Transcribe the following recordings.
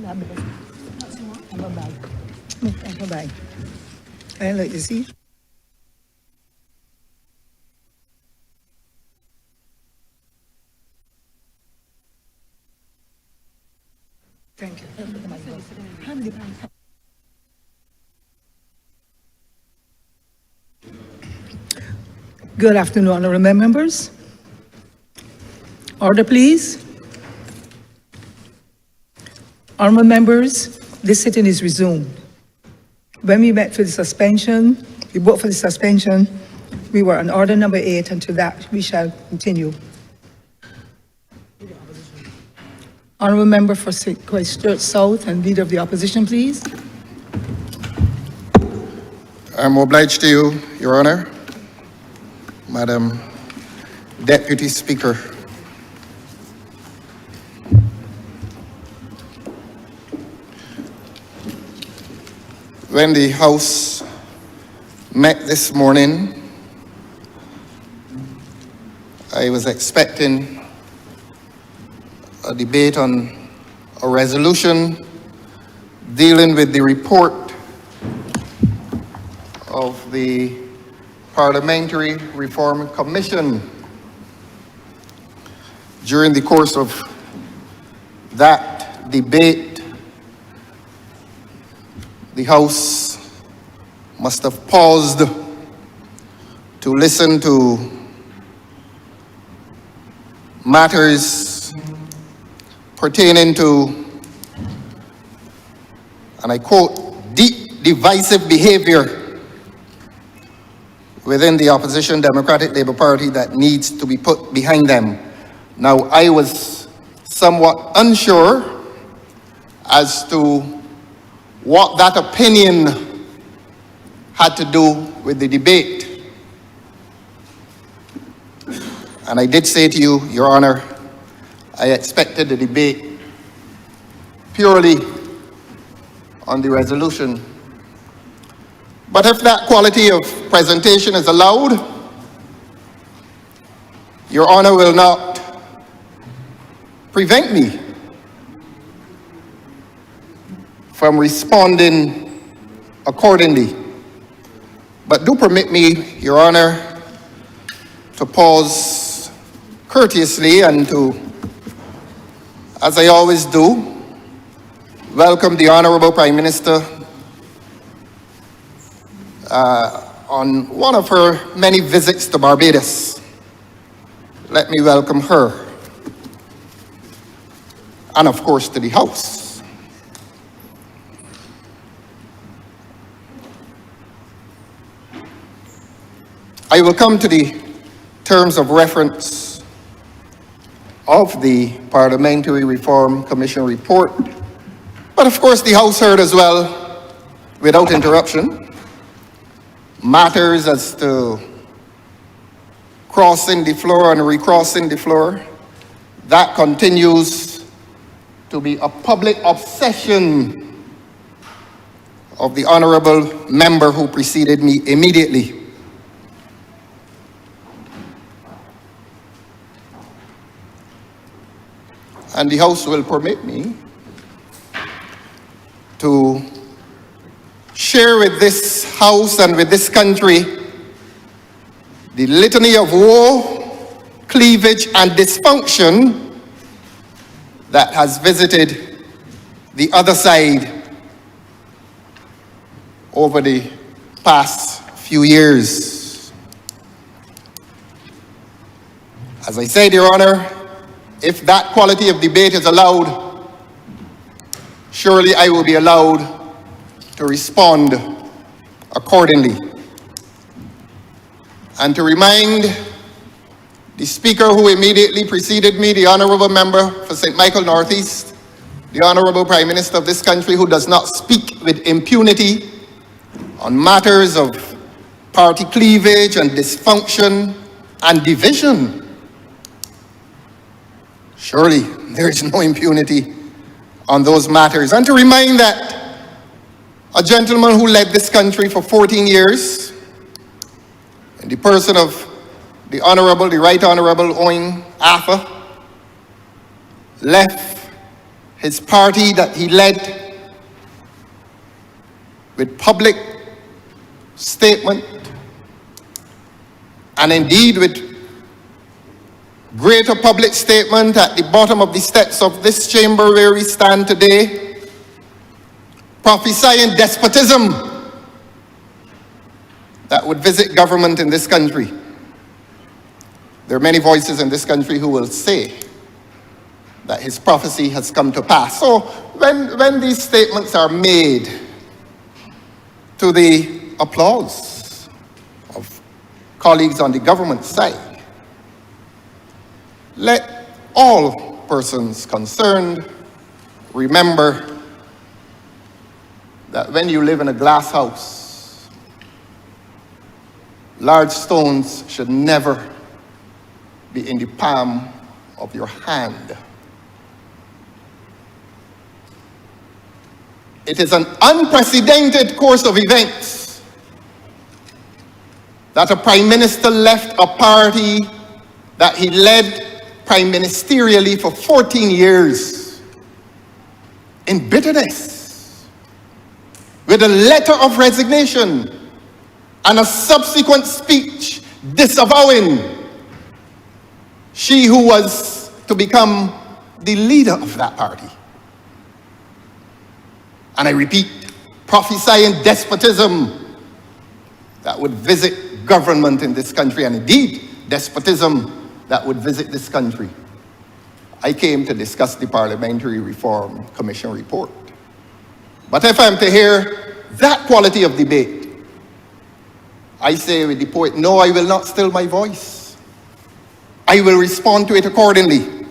Bye. And like you see. Thank you. Good afternoon, honorable members. Order, please. Honorable members, this sitting is resumed. When we met for the suspension, we voted for the suspension, we were on order number 8, and to that we shall continue. Honorable member for Christchurch South and leader of the opposition, please. I'm obliged to you, Your Honor. Madam Deputy Speaker. When the House met this morning, I was expecting a debate on a resolution dealing with the report of the Parliamentary Reform Commission. During the course of that debate, the House must have paused to listen to matters pertaining to, and I quote, deep divisive behavior within the opposition Democratic Labour Party that needs to be put behind them. Now, I was somewhat unsure as to what that opinion had to do with the debate. And I did say to you, Your Honor, I expected the debate purely on the resolution. But if that quality of presentation is allowed, Your Honor will not prevent me from responding accordingly. But do permit me, Your Honor, to pause courteously and to, as I always do, welcome the Honourable Prime Minister on one of her many visits to Barbados. Let me welcome her, and of course to the House. I will come to the terms of reference of the Parliamentary Reform Commission report, but of course the House heard as well, without interruption, matters as to crossing the floor and recrossing the floor. That continues to be a public obsession of the honourable member who preceded me immediately. And the House will permit me to share with this House and with this country the litany of war, cleavage, and dysfunction that has visited the other side over the past few years. As I said, Your Honor, if that quality of debate is allowed, surely I will be allowed to respond accordingly. And to remind the Speaker who immediately preceded me, the Honourable Member for St. Michael Northeast, the Honourable Prime Minister of this country, who does not speak with impunity on matters of party cleavage and dysfunction and division. Surely there is no impunity on those matters. And to remind that a gentleman who led this country for 14 years, in the person of the Honourable, the Right Honourable Owen Arthur, left his party that he led with public statement and indeed with greater public statement at the bottom of the steps of this chamber where we stand today, prophesying despotism that would visit government in this country. There are many voices in this country who will say that his prophecy has come to pass. So when these statements are made to the applause of colleagues on the government side, let all persons concerned remember that when you live in a glass house, large stones should never be in the palm of your hand. It is an unprecedented course of events that a prime minister left a party that he led prime ministerially for 14 years in bitterness, with a letter of resignation and a subsequent speech disavowing she who was to become the leader of that party. And I repeat, prophesying despotism that would visit government in this country, and indeed despotism that would visit this country. I came to discuss the Parliamentary Reform Commission report. But if I'm to hear that quality of debate, I say with the poet, no, I will not still my voice. I will respond to it accordingly.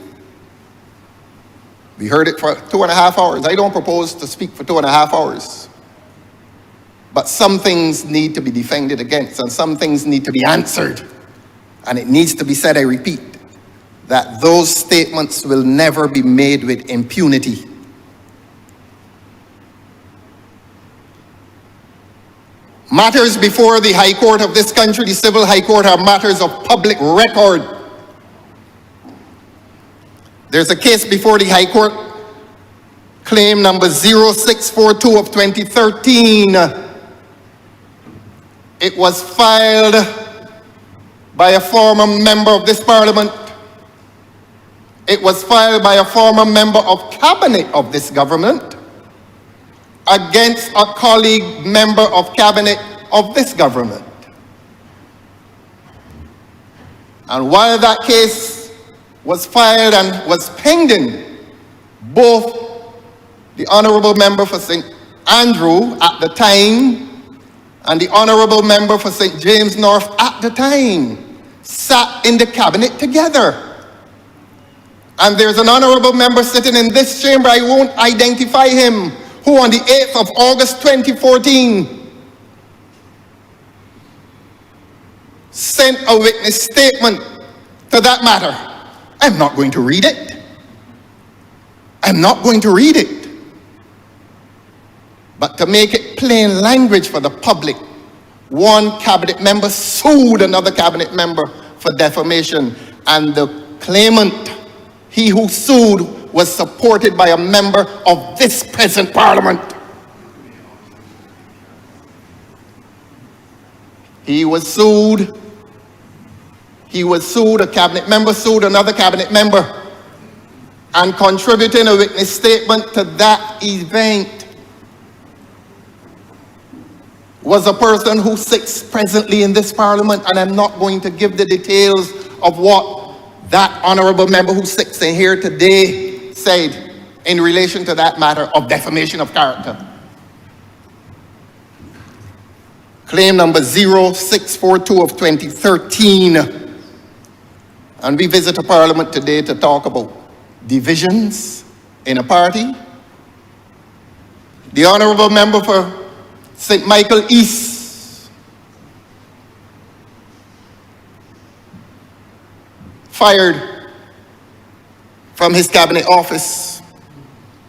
We heard it for 2.5 hours. I don't propose to speak for 2.5 hours. But some things need to be defended against, and some things need to be answered. And it needs to be said, I repeat, that those statements will never be made with impunity. Matters before the High Court of this country, the Civil High Court, are matters of public record. There's a case before the High Court, claim number 0642 of 2013. It was filed by a former member of this Parliament. It was filed by a former member of Cabinet of this government against a colleague member of Cabinet of this government. And while that case was filed and was pending, both the Honourable Member for St. Andrew at the time and the Honourable Member for St. James North at the time sat in the Cabinet together. And there's an Honourable Member sitting in this chamber, I won't identify him, who on the 8th of August 2014 sent a witness statement to that matter. I'm not going to read it. I'm not going to read it. But to make it plain language for the public, one cabinet member sued another cabinet member for defamation, and the claimant, he who sued, was supported by a member of this present Parliament. He was sued, a cabinet member sued another cabinet member, and contributing a witness statement to that event was a person who sits presently in this Parliament, and I'm not going to give the details of what that honourable member who sits in here today said in relation to that matter of defamation of character. Claim number 0642 of 2013. And we visit a Parliament today to talk about divisions in a party. The Honourable Member for St. Michael East fired from his cabinet office.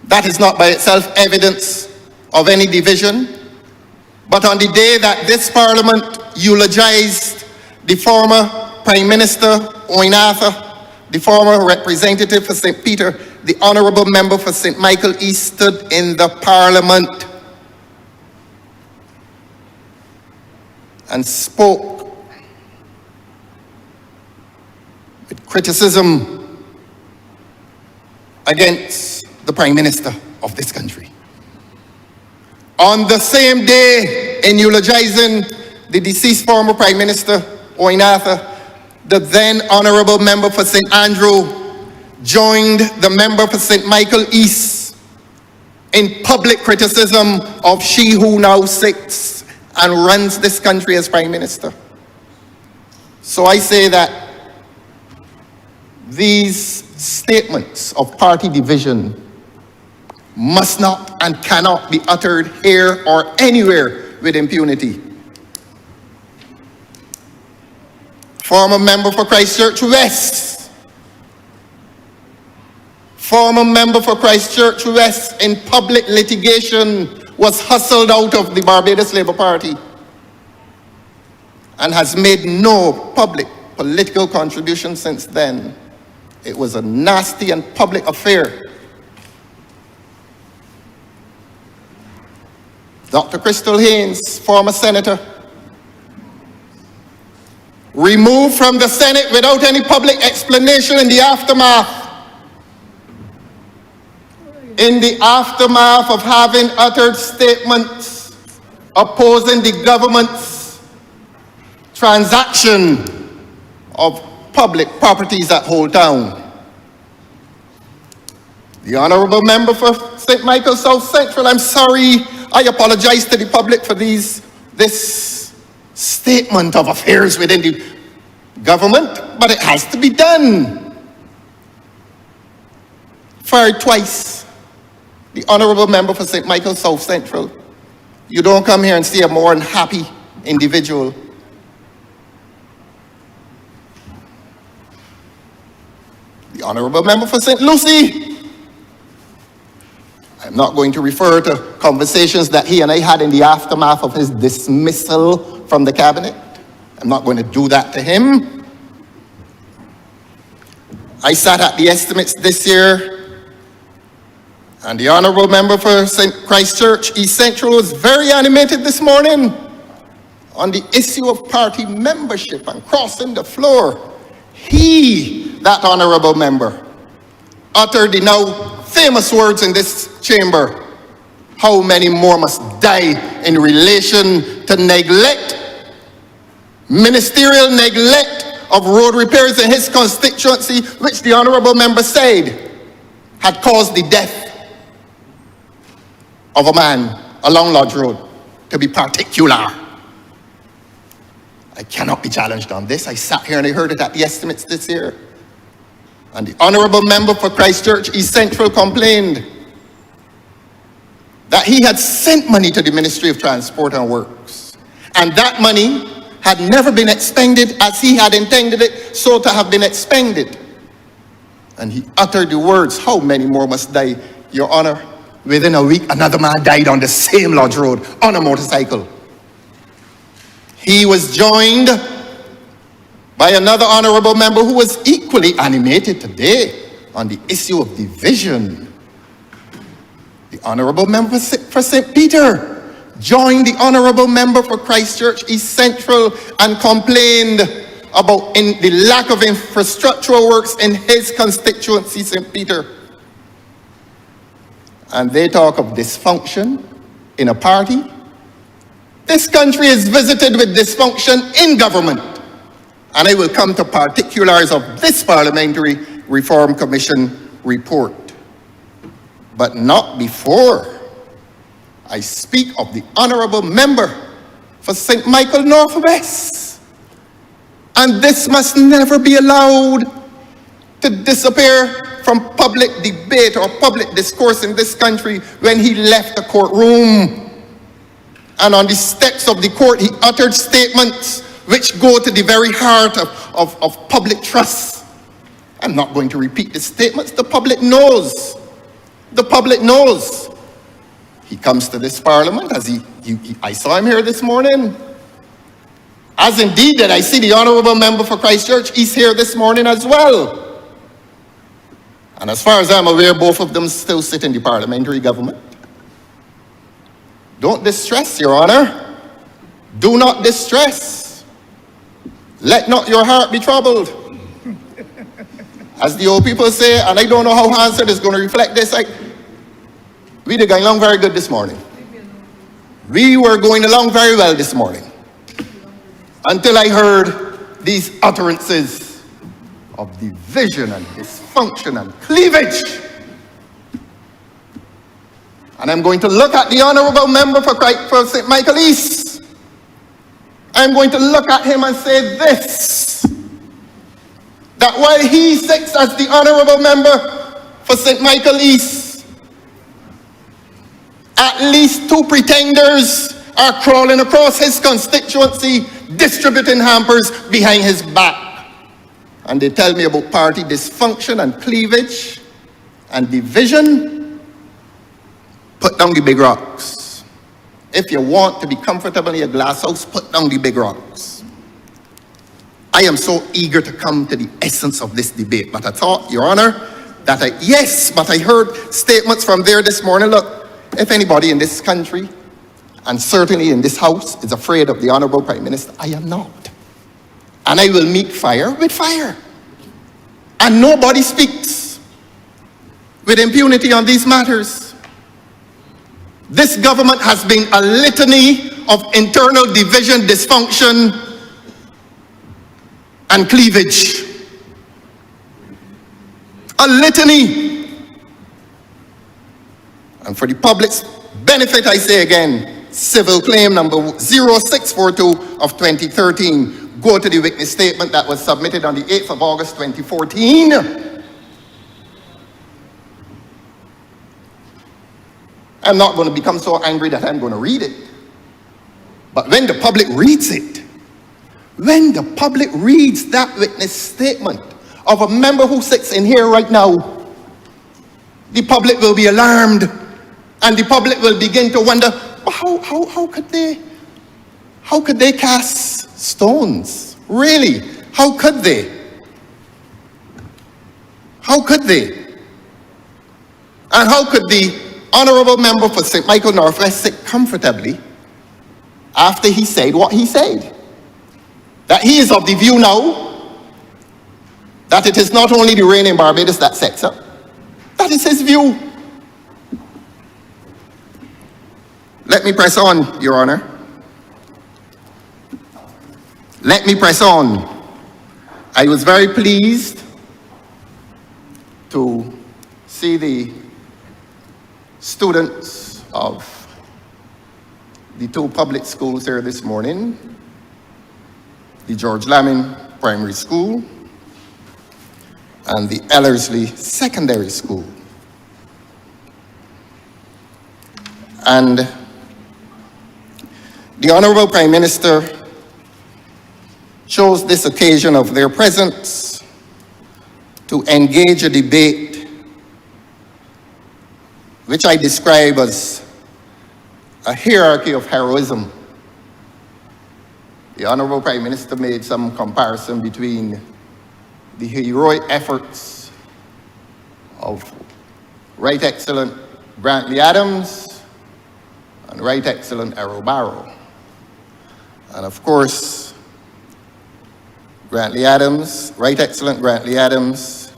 That is not by itself evidence of any division. But on the day that this Parliament eulogized the former Prime Minister Oinatha, the former representative for St. Peter the Honourable Member for St. Michael East stood in the Parliament and spoke with criticism against the Prime Minister of this country. On the same day, in eulogizing the deceased former Prime Minister, Owen Arthur, the then Honourable Member for St. Andrew joined the member for St. Michael East in public criticism of she who now sits and runs this country as Prime Minister. So I say that these statements of party division must not and cannot be uttered here or anywhere with impunity. Former member for Christchurch West. Former member for Christchurch West in public litigation was hustled out of the Barbados Labour Party and has made no public political contribution since then. It was a nasty and public affair. Dr. Crystal Haynes, former senator, removed from the Senate without any public explanation in the aftermath. In the aftermath of having uttered statements opposing the government's transaction of public properties at Whole Town. The Honourable Member for St. Michael South Central, I'm sorry, I apologize to the public for this statement of affairs within the government, but it has to be done. Fired twice. The Honourable Member for St. Michael South Central. You don't come here and see a more unhappy individual. The Honourable Member for St. Lucie. I'm not going to refer to conversations that he and I had in the aftermath of his dismissal from the cabinet. I'm not going to do that to him. I sat at the estimates this year, and the Honourable Member for St. Christchurch East Central was very animated this morning on the issue of party membership and crossing the floor. He, that Honourable Member, uttered the now famous words in this chamber: how many more must die in relation to neglect, ministerial neglect of road repairs in his constituency, which the Honourable Member said had caused the death of a man along Lodge Road, to be particular. I cannot be challenged on this. I sat here and I heard it at the estimates this year. And the Honourable Member for Christchurch East Central complained that he had sent money to the Ministry of Transport and Works, and that money had never been expended as he had intended it so to have been expended. And he uttered the words, how many more must die, Your Honour? Within a week, another man died on the same Lodge Road on a motorcycle. He was joined by another Honourable Member who was equally animated today on the issue of division. The Honourable Member for St. Peter joined the Honourable Member for Christchurch East Central and complained about the lack of infrastructural works in his constituency, St. Peter. And they talk of dysfunction in a party. This country is visited with dysfunction in government. And I will come to particulars of this Parliamentary Reform Commission report. But not before I speak of the Honourable Member for St. Michael Northwest. And this must never be allowed to disappear from public debate or public discourse in this country. When he left the courtroom and on the steps of the court, he uttered statements which go to the very heart of public trust. I'm not going to repeat the statements. The public knows. The public knows. He comes to this Parliament, as I saw him here this morning. As indeed did I see the Honourable Member for Christchurch East here this morning as well. And as far as I'm aware, both of them still sit in the parliamentary government. Don't distress, Your Honor. Do not distress. Let not your heart be troubled. As the old people say, and I don't know how Hansard is going to reflect this, we were going along very good this morning. We were going along very well this morning. Until I heard these utterances of division and dysfunction and cleavage. And I'm going to look at the honourable member for St. Michael East. I'm going to look at him and say this, that while he sits as the honourable member for St. Michael East, at least two pretenders are crawling across his constituency, distributing hampers behind his back. And they tell me about party dysfunction and cleavage and division. Put down the big rocks. If you want to be comfortable in your glass house, put down the big rocks. I am so eager to come to the essence of this debate, but I thought, Your Honor, that I heard statements from there this morning. Look, if anybody in this country, and certainly in this house, is afraid of the Honourable Prime Minister, I am not. And I will meet fire with fire. And nobody speaks with impunity on these matters. This government has been a litany of internal division, dysfunction, and cleavage. A litany. And for the public's benefit, I say again, civil claim number 0642 of 2013. Go to the witness statement that was submitted on the 8th of August 2014. I'm not going to become so angry that I'm going to read it. But when the public reads it, when the public reads that witness statement of a member who sits in here right now, the public will be alarmed, and the public will begin to wonder, well, how could they cast stones? Really? How could they? How could they? And how could the honourable member for St. Michael Northwest sit comfortably after he said what he said? That he is of the view now that it is not only the rain in Barbados that sets up. That is his view. Let me press on, Your Honor. Let me press on. I was very pleased to see the students of the two public schools here this morning, the George Lamin Primary School and the Ellerslie Secondary School. And the Honourable Prime Minister chose this occasion of their presence to engage a debate which I describe as a hierarchy of heroism. The Honourable Prime Minister made some comparison between the heroic efforts of Right Excellent Grantley Adams and Right Excellent Errol Barrow. And of course, Grantley Adams, Right Excellent Grantley Adams,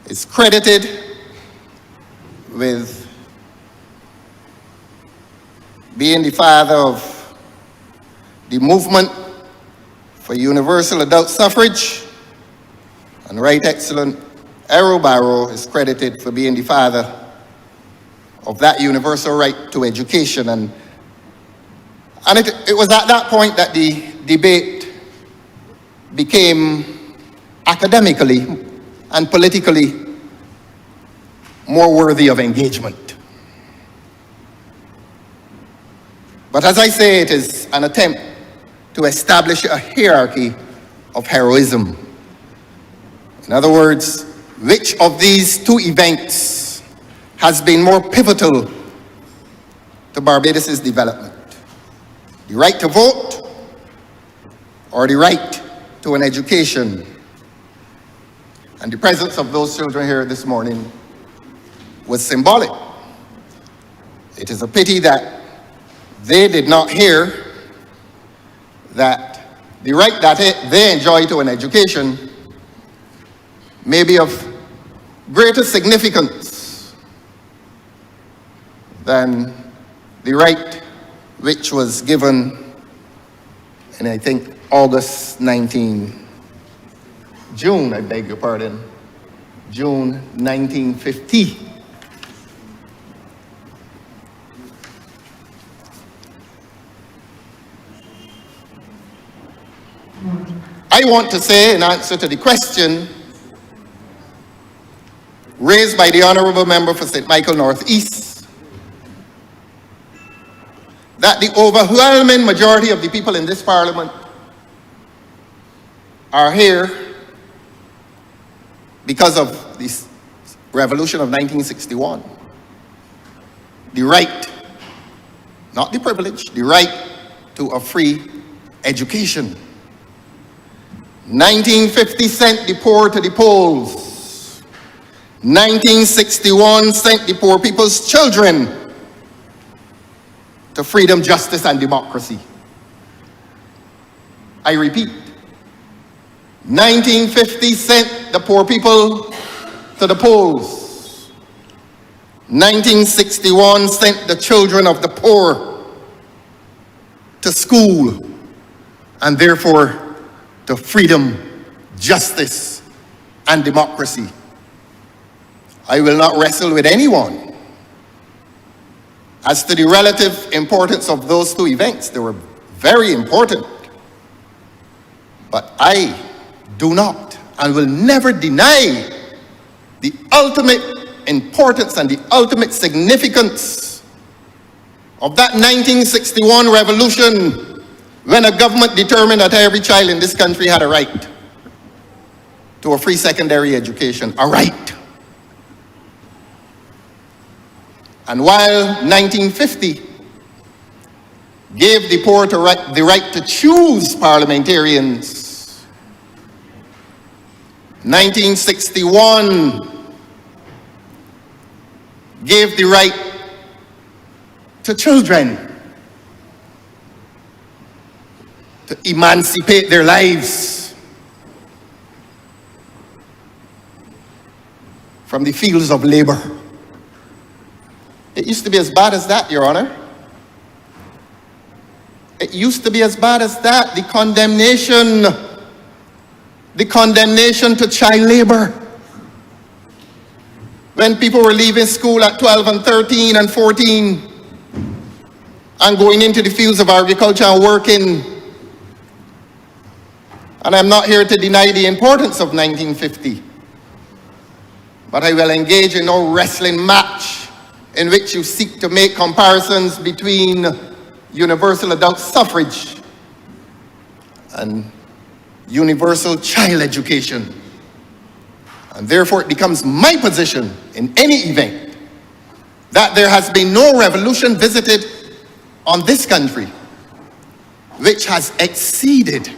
is credited with being the father of the movement for universal adult suffrage, and Right Excellent Errol Barrow is credited for being the father of that universal right to education. And it was at that point that the debate became academically and politically more worthy of engagement. But as I say, it is an attempt to establish a hierarchy of heroism. In other words, which of these two events has been more pivotal to Barbados' development? The right to vote or the right to an education? And the presence of those children here this morning was symbolic. It is a pity that they did not hear that the right that they enjoy to an education may be of greater significance than the right which was given in, I think, June 1950. I want to say, in answer to the question raised by the Honourable Member for St. Michael Northeast, that the overwhelming majority of the people in this Parliament are here because of this revolution of 1961. The right, not the privilege, the right to a free education. 1950 sent the poor to the polls. 1961 sent the poor people's children to freedom, justice, and democracy. I repeat, 1950 sent the poor people to the polls. 1961 sent the children of the poor to school, and therefore to freedom, justice, and democracy. I will not wrestle with anyone as to the relative importance of those two events. They were very important. But I do not and will never deny the ultimate importance and the ultimate significance of that 1961 revolution, when a government determined that every child in this country had a right to a free secondary education, a right. And while 1950 gave the poor the right to choose parliamentarians, 1961 gave the right to children to emancipate their lives from the fields of labor. It used to be as bad as that, Your Honor. It used to be as bad as that, the condemnation to child labor. When people were leaving school at 12 and 13 and 14 and going into the fields of agriculture and working. And I'm not here to deny the importance of 1950, but I will engage in no wrestling match in which you seek to make comparisons between universal adult suffrage and universal child education. And therefore it becomes my position in any event that there has been no revolution visited on this country which has exceeded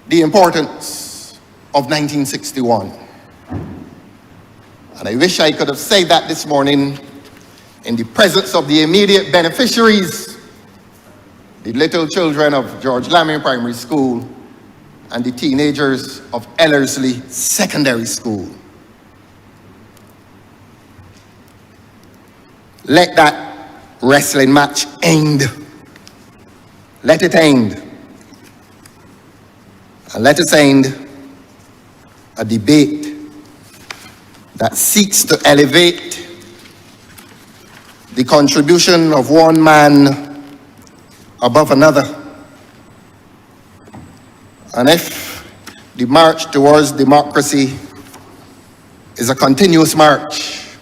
the importance of 1961. And I wish I could have said that this morning in the presence of the immediate beneficiaries, the little children of George Lamming Primary School and the teenagers of Ellerslie Secondary School. Let that wrestling match end. Let it end. And let us end a debate that seeks to elevate the contribution of one man above another. And if the march towards democracy is a continuous march,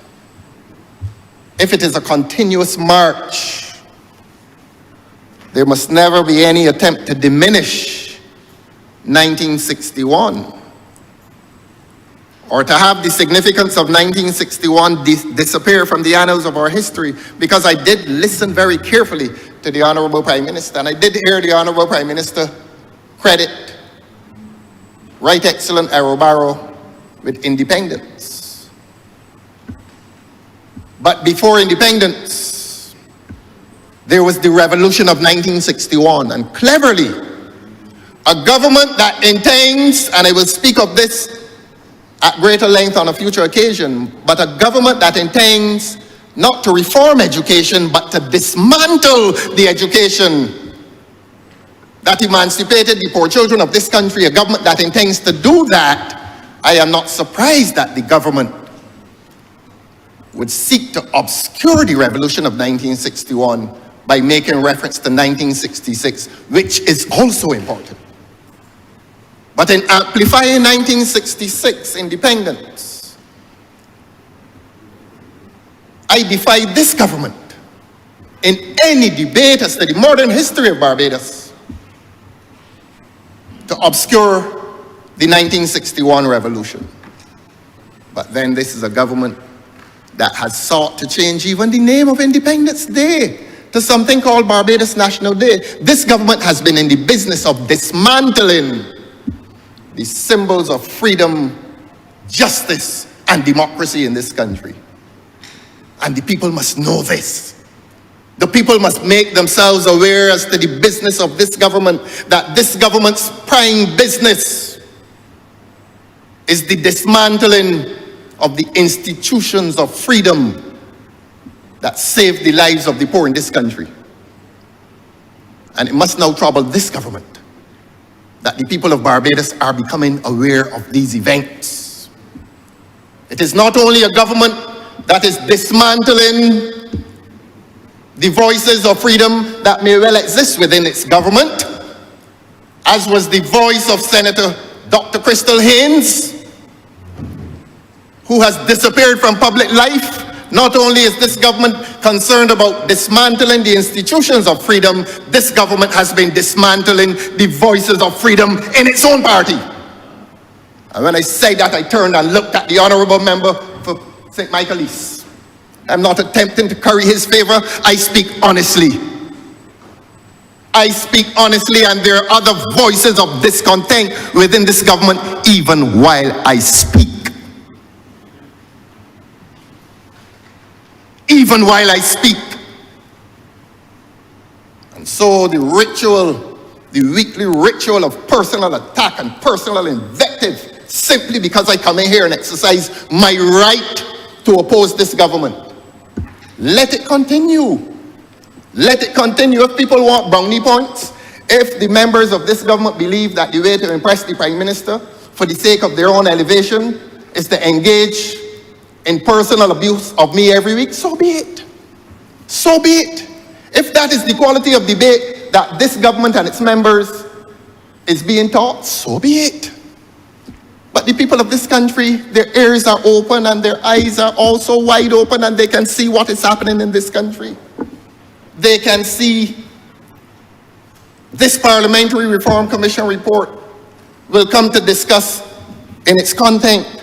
if it is a continuous march, there must never be any attempt to diminish 1961 or to have the significance of 1961 disappear from the annals of our history, because I did listen very carefully to the Honourable Prime Minister, and I did hear the Honourable Prime Minister credit Right Excellent Arrow with independence. But before independence, there was the revolution of 1961, and cleverly, a government that intends, and I will speak of this at greater length on a future occasion, but a government that intends not to reform education, but to dismantle the education that emancipated the poor children of this country, a government that intends to do that, I am not surprised that the government would seek to obscure the revolution of 1961 by making reference to 1966, which is also important. But in amplifying 1966 independence, I defy this government in any debate as to the modern history of Barbados to obscure the 1961 revolution. But then this is a government that has sought to change even the name of Independence Day to something called Barbados National Day. This government has been in the business of dismantling the symbols of freedom, justice, and democracy in this country. And the people must know this. The people must make themselves aware as to the business of this government, that this government's prime business is the dismantling of the institutions of freedom that saved the lives of the poor in this country. And it must now trouble this government that the people of Barbados are becoming aware of these events. It is not only a government that is dismantling the voices of freedom that may well exist within its government, as was the voice of Senator Dr. Crystal Haynes, who has disappeared from public life. Not only is this government concerned about dismantling the institutions of freedom, this government has been dismantling the voices of freedom in its own party. And when I say that, I turned and looked at the honourable member for St. Michael East. I'm not attempting to curry his favor. I speak honestly. I speak honestly, and there are other voices of discontent within this government even while I speak. Even while I speak. And so the ritual, the weekly ritual of personal attack and personal invective, simply because I come in here and exercise my right to oppose this government. Let it continue. Let it continue. If people want brownie points, if the members of this government believe that the way to impress the Prime Minister for the sake of their own elevation is to engage in personal abuse of me every week, so be it. So be it. If that is the quality of debate that this government and its members is being taught, so be it. But the people of this country, their ears are open and their eyes are also wide open, and they can see what is happening in this country. They can see this Parliamentary Reform Commission report will come to discuss in its content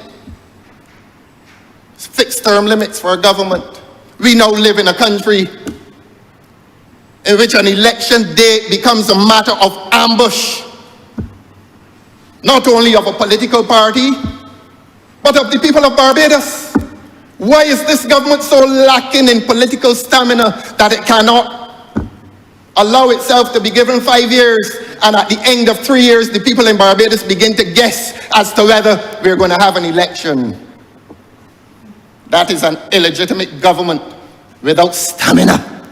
fixed term limits for a government. We now live in a country in which an election day becomes a matter of ambush, not only of a political party, but of the people of Barbados. Why is this government so lacking in political stamina that it cannot allow itself to be given 5 years, and at the end of 3 years, the people in Barbados begin to guess as to whether we're going to have an election? That is an illegitimate government without stamina.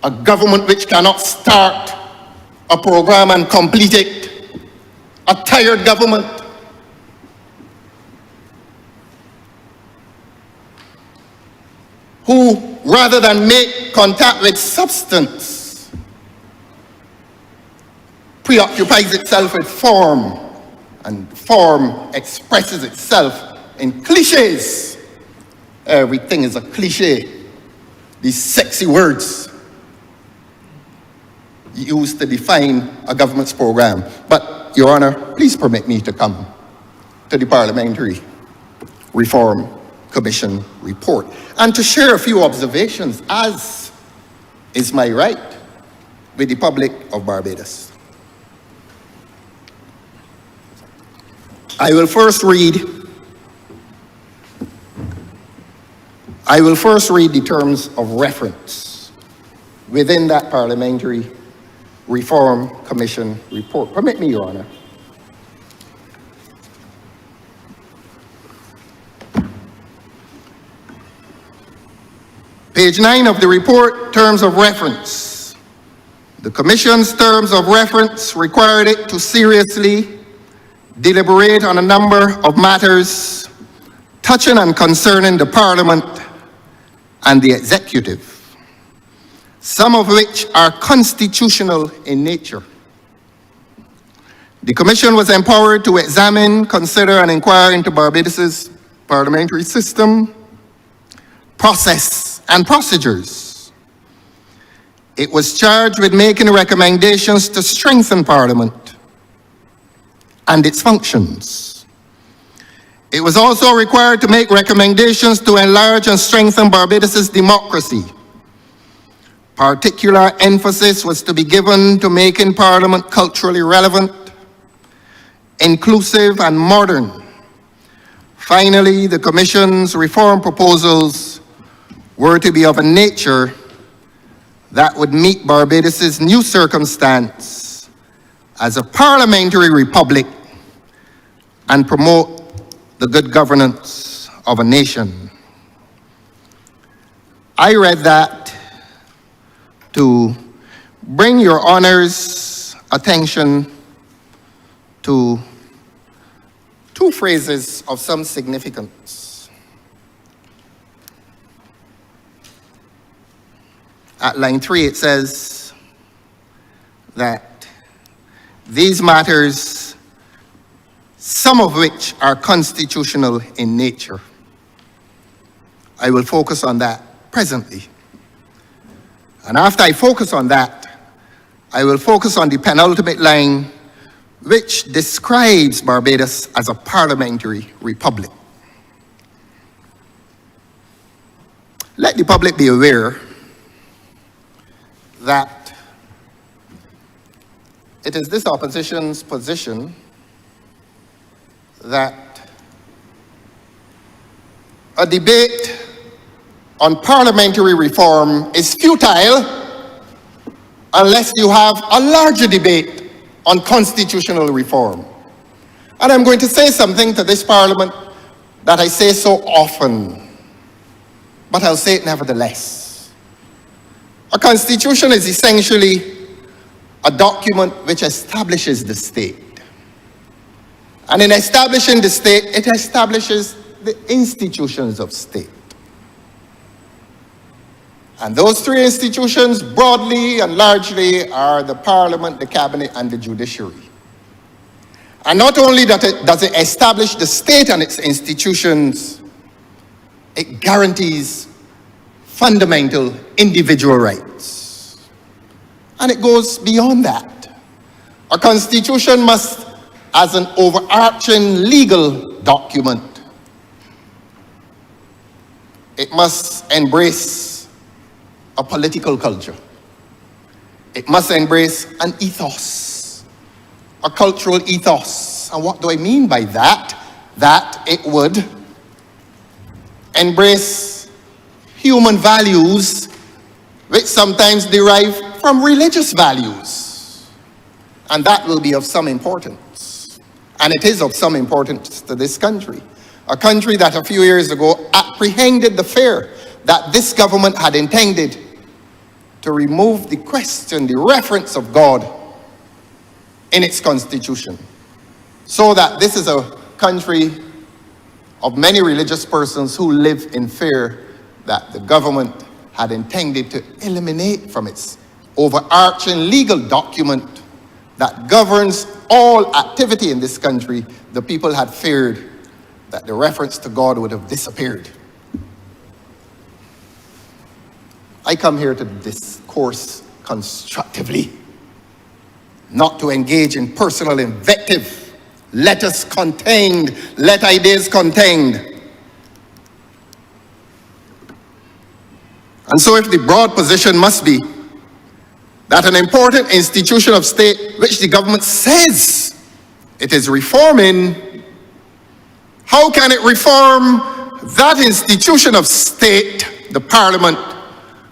A government which cannot start a program and complete it. A tired government. Who, rather than make contact with substance, preoccupies itself with form, and form expresses itself in cliches. Everything is a cliche. These sexy words used to define a government's program. But, Your Honor, please permit me to come to the Parliamentary Reform Commission report and to share a few observations, as is my right, with the public of Barbados. I will first read the terms of reference within that Parliamentary Reform Commission report. Permit me, Your Honour. Page 9 of the report, terms of reference. The Commission's terms of reference required it to seriously deliberate on a number of matters touching and concerning the Parliament and the Executive, some of which are constitutional in nature. The Commission was empowered to examine, consider, and inquire into Barbados's parliamentary system, process, and procedures. It was charged with making recommendations to strengthen Parliament and its functions. It was also required to make recommendations to enlarge and strengthen Barbados's democracy. Particular emphasis was to be given to making Parliament culturally relevant, inclusive, and modern. Finally, the Commission's reform proposals were to be of a nature that would meet Barbados's new circumstance as a parliamentary republic and promote the good governance of a nation. I read that to bring your Honour's attention to two phrases of some significance. At line 3, it says that these matters, some of which are constitutional in nature. I will focus on that presently. And after I focus on that, I will focus on the penultimate line, which describes Barbados as a parliamentary republic. Let the public be aware that it is this opposition's position that a debate on parliamentary reform is futile unless you have a larger debate on constitutional reform. And I'm going to say something to this Parliament that I say so often, but I'll say it nevertheless. A constitution is essentially a document which establishes the state. And in establishing the state, it establishes the institutions of state. And those three institutions, broadly and largely, are the Parliament, the Cabinet, and the judiciary. And not only does it establish the state and its institutions, it guarantees fundamental individual rights. And it goes beyond that. A constitution must, as an overarching legal document, it must embrace a political culture. It must embrace an ethos, a cultural ethos. And what do I mean by that? That it would embrace human values which sometimes derive from religious values. And that will be of some importance. And it is of some importance to this country. A country that a few years ago apprehended the fear that this government had intended to remove the question, the reference of God in its constitution. So that this is a country of many religious persons who live in fear that the government had intended to eliminate from its overarching legal document that governs all activity in this country. The people had feared that the reference to God would have disappeared. I come here to discourse constructively, not to engage in personal invective. Let us contend, let ideas contend. And so if the broad position must be that an important institution of state which the government says it is reforming How can it reform that institution of state, the parliament,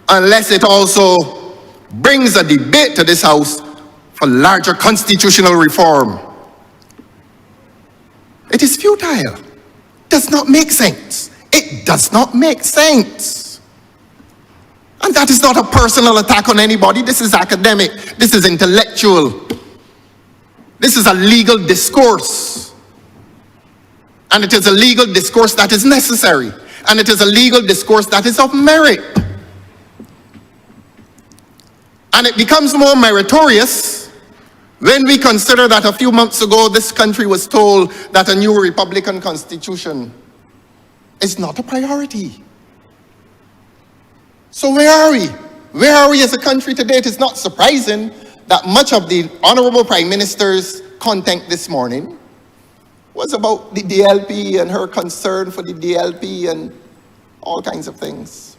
unless it also brings a debate to this house for larger constitutional reform? It is futile. Does not make sense. It does not make sense. And that is not a personal attack on anybody. This is academic. This is intellectual. This is a legal discourse. And it is a legal discourse that is necessary. And it is a legal discourse that is of merit. And it becomes more meritorious when we consider that a few months ago this country was told that a new Republican constitution is not a priority. So where are we? Where are we as a country today? It is not surprising that much of the Honourable Prime Minister's content this morning was about the DLP and her concern for the DLP and all kinds of things.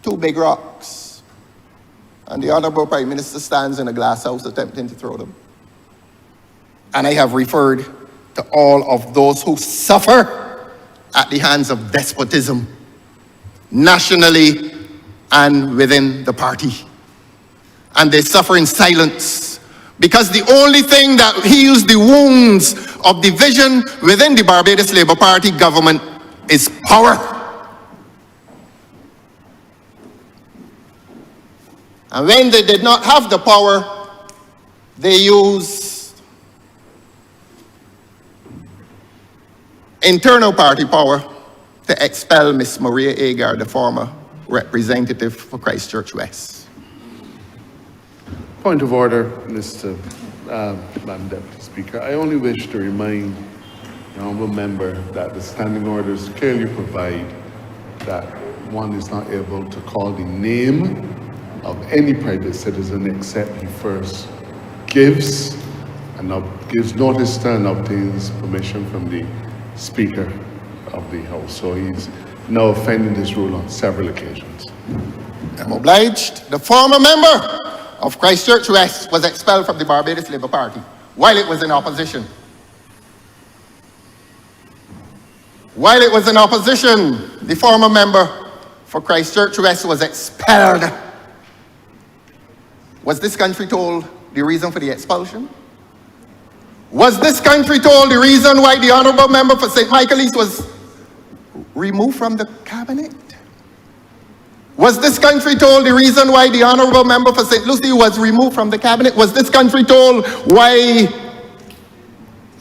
Two big rocks. And the Honourable Prime Minister stands in a glass house attempting to throw them. And I have referred to all of those who suffer at the hands of despotism, nationally and within the party. And they suffer in silence because the only thing that heals the wounds of division within the Barbados Labour Party government is power. And when they did not have the power, they used internal party power to expel Miss Maria Agar, the former representative for Christchurch West. Point of order, Mr. Madam Deputy Speaker. I only wish to remind the honourable member that the standing orders clearly provide that one is not able to call the name of any private citizen except he first gives notice to and obtains permission from the Speaker of the House. So he's now offending this rule on several occasions. I'm obliged. The former member of Christchurch West was expelled from the Barbados Labour Party while it was in opposition. While it was in opposition, the former member for Christchurch West was expelled. Was this country told the reason for the expulsion? Was this country told the reason why the honourable member for St. Michael East was removed from the cabinet? Was this country told the reason why the honourable member for St. Lucie was removed from the cabinet? Was this country told why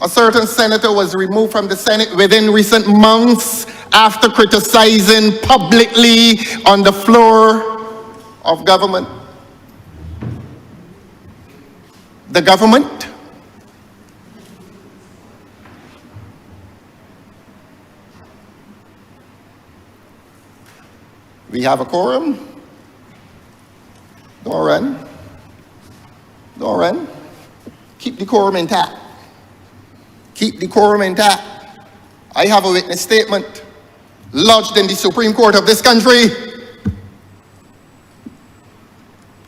a certain senator was removed from the Senate within recent months after criticizing publicly on the floor of government? The government? We have a quorum. Don't run. Don't run. Keep the quorum intact. Keep the quorum intact. I have a witness statement lodged in the Supreme Court of this country.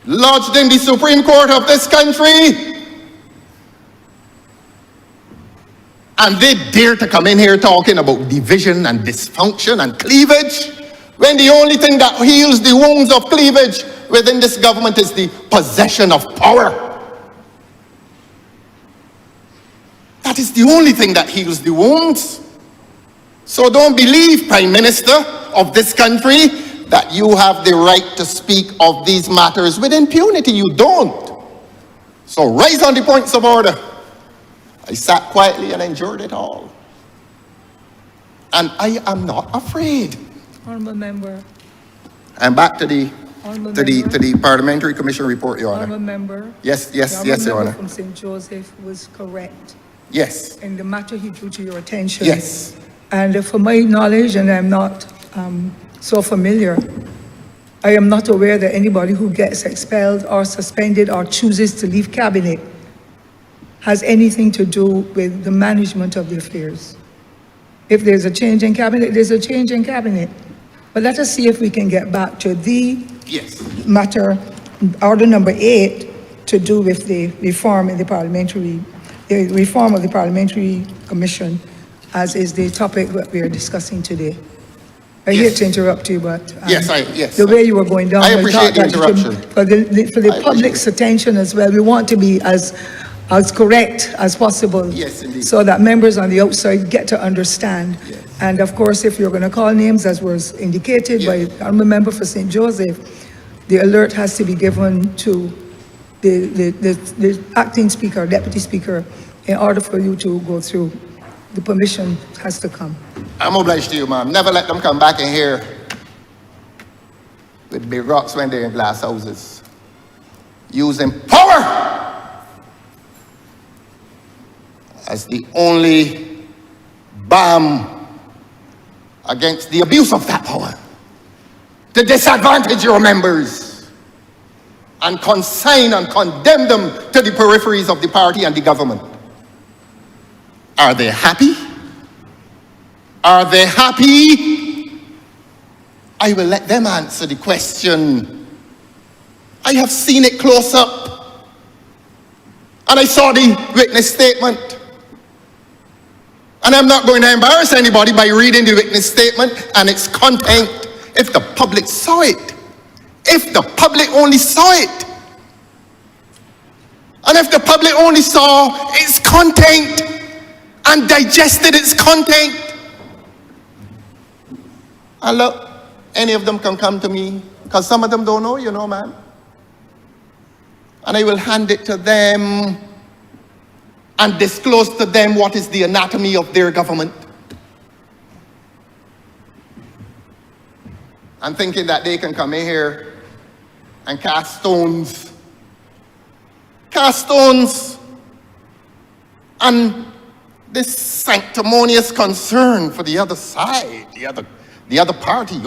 Lodged in the Supreme Court of this country. And they dare to come in here talking about division and dysfunction and cleavage, when the only thing that heals the wounds of cleavage within this government is the possession of power. That is the only thing that heals the wounds. So don't believe, Prime Minister of this country, that you have the right to speak of these matters with impunity. You don't. So rise on the points of order. I sat quietly and endured it all. And I am not afraid. Honourable member. And back to the Parliamentary Commission report, Your Honour. Honourable member. Yes, Your Honour. From St. Joseph was correct. Yes. In the matter he drew to your attention. Yes. And for my knowledge, and I'm not so familiar, I am not aware that anybody who gets expelled or suspended or chooses to leave cabinet has anything to do with the management of the affairs. If there's a change in cabinet, there's a change in cabinet. But let us see if we can get back to the matter, order number 8, to do with the reform in the parliamentary, the reform of the Parliamentary Commission. as is the topic that we are discussing today. I hate to interrupt you, but the way you were going down, I appreciate the thought that interruption. for the public's attention as well, we want to be as correct as possible. Yes, indeed. So that members on the outside get to understand. Yes. And of course, if you're going to call names, as was indicated by the honourable member for St. Joseph, the alert has to be given to the acting speaker, deputy speaker, in order for you to go through. The permission has to come. I'm obliged to you, ma'am. Never let them come back in here with big rocks when they're in glass houses. Using power as the only balm against the abuse of that power, to disadvantage your members and consign and condemn them to the peripheries of the party and the government. Are they happy? Are they happy? I will let them answer the question. I have seen it close up. And I saw the witness statement. And I'm not going to embarrass anybody by reading the witness statement and its content. If the public saw it. If the public only saw it. And if the public only saw its content and digested its content. And look, any of them can come to me, because some of them don't know, you know, man. And I will hand it to them and disclose to them what is the anatomy of their government. And thinking that they can come in here and cast stones. Cast stones. And this sanctimonious concern for the other side, the other party,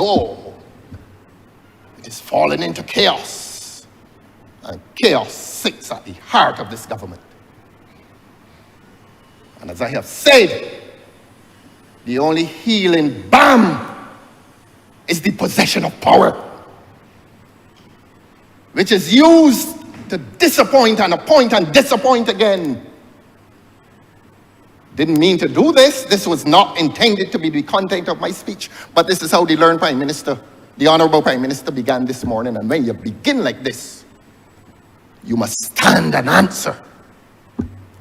it is falling into chaos. And chaos sits at the heart of this government. And as I have said, the only healing balm is the possession of power, which is used to disappoint and appoint and disappoint again. Didn't mean to do this. This was not intended to be the content of my speech, but this is how the learned Prime Minister, the Honourable Prime Minister, began this morning. And when you begin like this, you must stand and answer.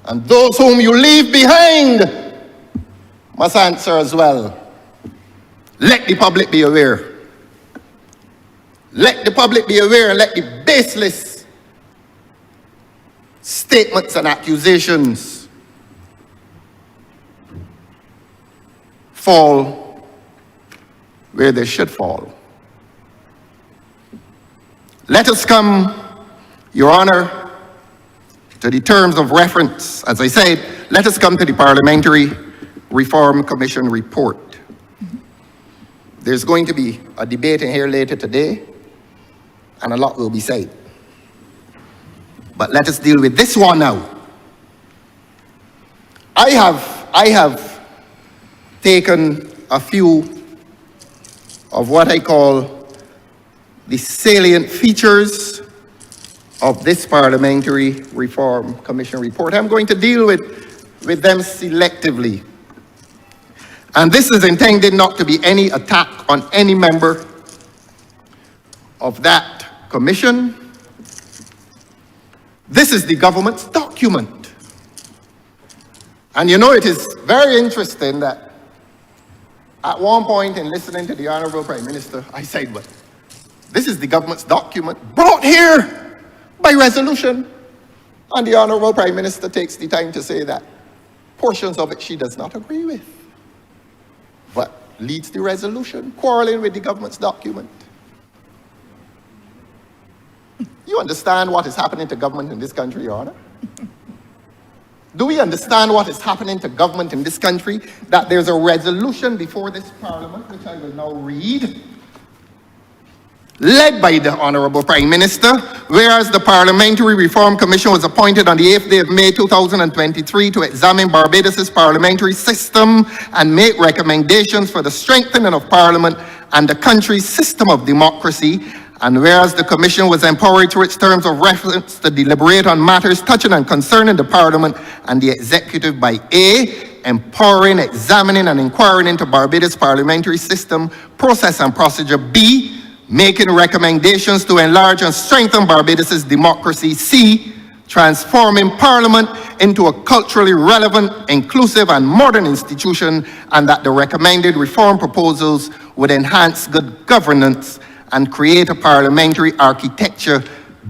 And those whom you leave behind must answer as well. Let the public be aware. Let the public be aware and let the baseless statements and accusations fall where they should fall. Let us come, Your Honor, to the terms of reference. As I said, let us come to the Parliamentary Reform Commission report. There's going to be a debate in here later today, and a lot will be said. But let us deal with this one now. I have taken a few of what I call the salient features of this Parliamentary Reform Commission report. I'm going to deal with them selectively. And this is intended not to be any attack on any member of that commission. This is the government's document. And you know, it is very interesting that at one point in listening to the Honourable Prime Minister, I said, well, this is the government's document brought here by resolution. And the Honourable Prime Minister takes the time to say that portions of it she does not agree with. But leads the resolution, quarreling with the government's document. You understand what is happening to government in this country, Your Honor? Do we understand what is happening to government in this country? That there's a resolution before this Parliament, which I will now read, led by the Honourable Prime Minister, whereas the Parliamentary Reform Commission was appointed on the 8th day of May 2023 to examine Barbados' parliamentary system and make recommendations for the strengthening of Parliament and the country's system of democracy. And whereas the Commission was empowered through its terms of reference to deliberate on matters touching and concerning the Parliament and the Executive by A, empowering, examining, and inquiring into Barbados parliamentary system, process, and procedure. B, making recommendations to enlarge and strengthen Barbados's democracy. C, transforming Parliament into a culturally relevant, inclusive, and modern institution, and that the recommended reform proposals would enhance good governance and create a parliamentary architecture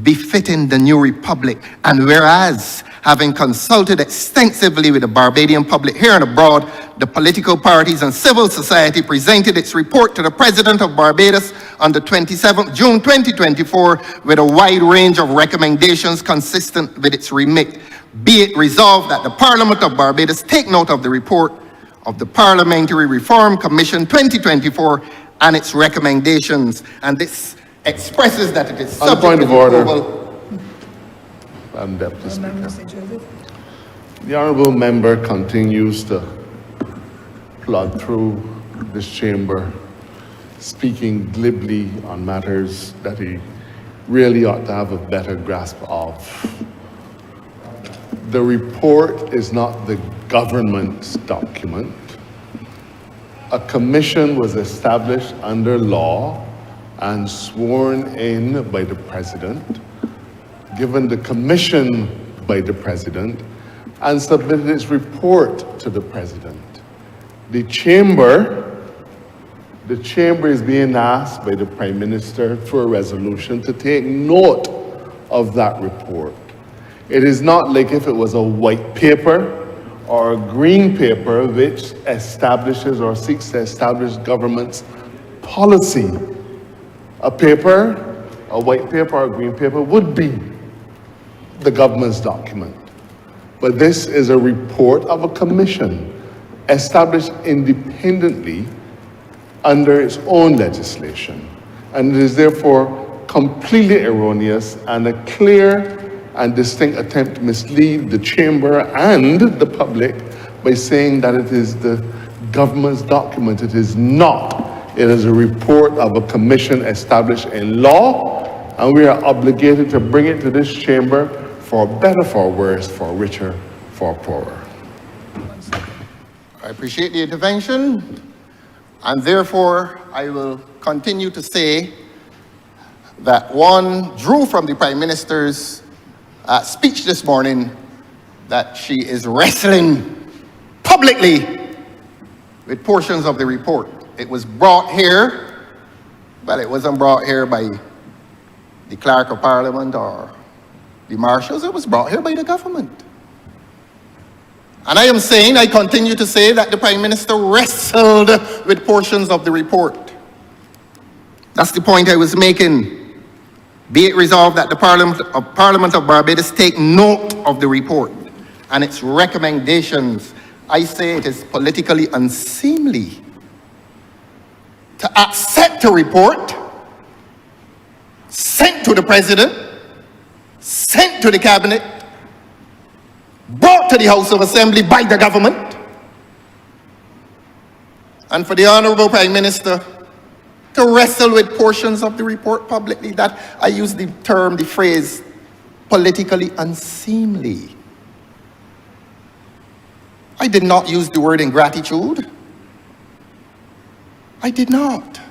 befitting the new republic. And whereas, having consulted extensively with the Barbadian public here and abroad, the political parties and civil society presented its report to the President of Barbados on the 27th June 2024 with a wide range of recommendations consistent with its remit. Be it resolved that the Parliament of Barbados take note of the report of the Parliamentary Reform Commission 2024 and its recommendations, and this expresses that it is On the subject point to of order, approval. Madam Deputy Speaker. Member St. Joseph. The honourable member continues to plod through this chamber, speaking glibly on matters that he really ought to have a better grasp of. The report is not the government's document. A commission was established under law and sworn in by the President, given the commission by the President, and submitted its report to the President. The chamber is being asked by the Prime Minister through a resolution to take note of that report. It is not like if it was a white paper or a green paper which establishes or seeks to establish government's policy. A paper, a white paper or a green paper would be the government's document. But this is a report of a commission established independently under its own legislation. And it is therefore completely erroneous and a clear and distinct attempt to mislead the chamber and the public by saying that it is the government's document. It is not. It is a report of a commission established in law, and we are obligated to bring it to this chamber for better, for worse, for richer, for poorer. I appreciate the intervention, and therefore I will continue to say that one drew from the Prime Minister's speech this morning that she is wrestling publicly with portions of the report. It was brought here, well, it wasn't brought here by the Clerk of Parliament or the Marshals, it was brought here by the government. And I am saying, I continue to say that the Prime Minister wrestled with portions of the report. That's the point I was making. Be it resolved that the Parliament of Barbados take note of the report and its recommendations. I say it is politically unseemly to accept a report sent to the President, sent to the Cabinet, brought to the House of Assembly by the government, and for the Honourable Prime Minister to wrestle with portions of the report publicly. That I use the term, the phrase, politically unseemly. I did not use the word ingratitude. I did not.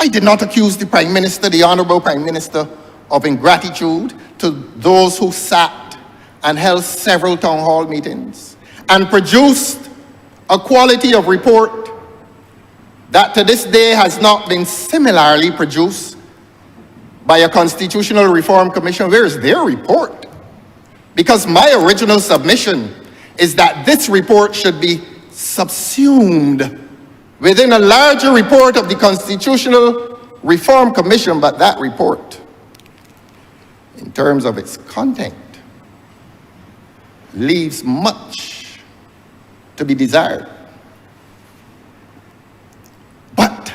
I did not accuse the Prime Minister, the Honourable Prime Minister, of ingratitude to those who sat and held several town hall meetings and produced a quality of report that to this day has not been similarly produced by a Constitutional Reform Commission. Where is their report? Because my original submission is that this report should be subsumed within a larger report of the Constitutional Reform Commission, but that report, in terms of its content, leaves much to be desired. But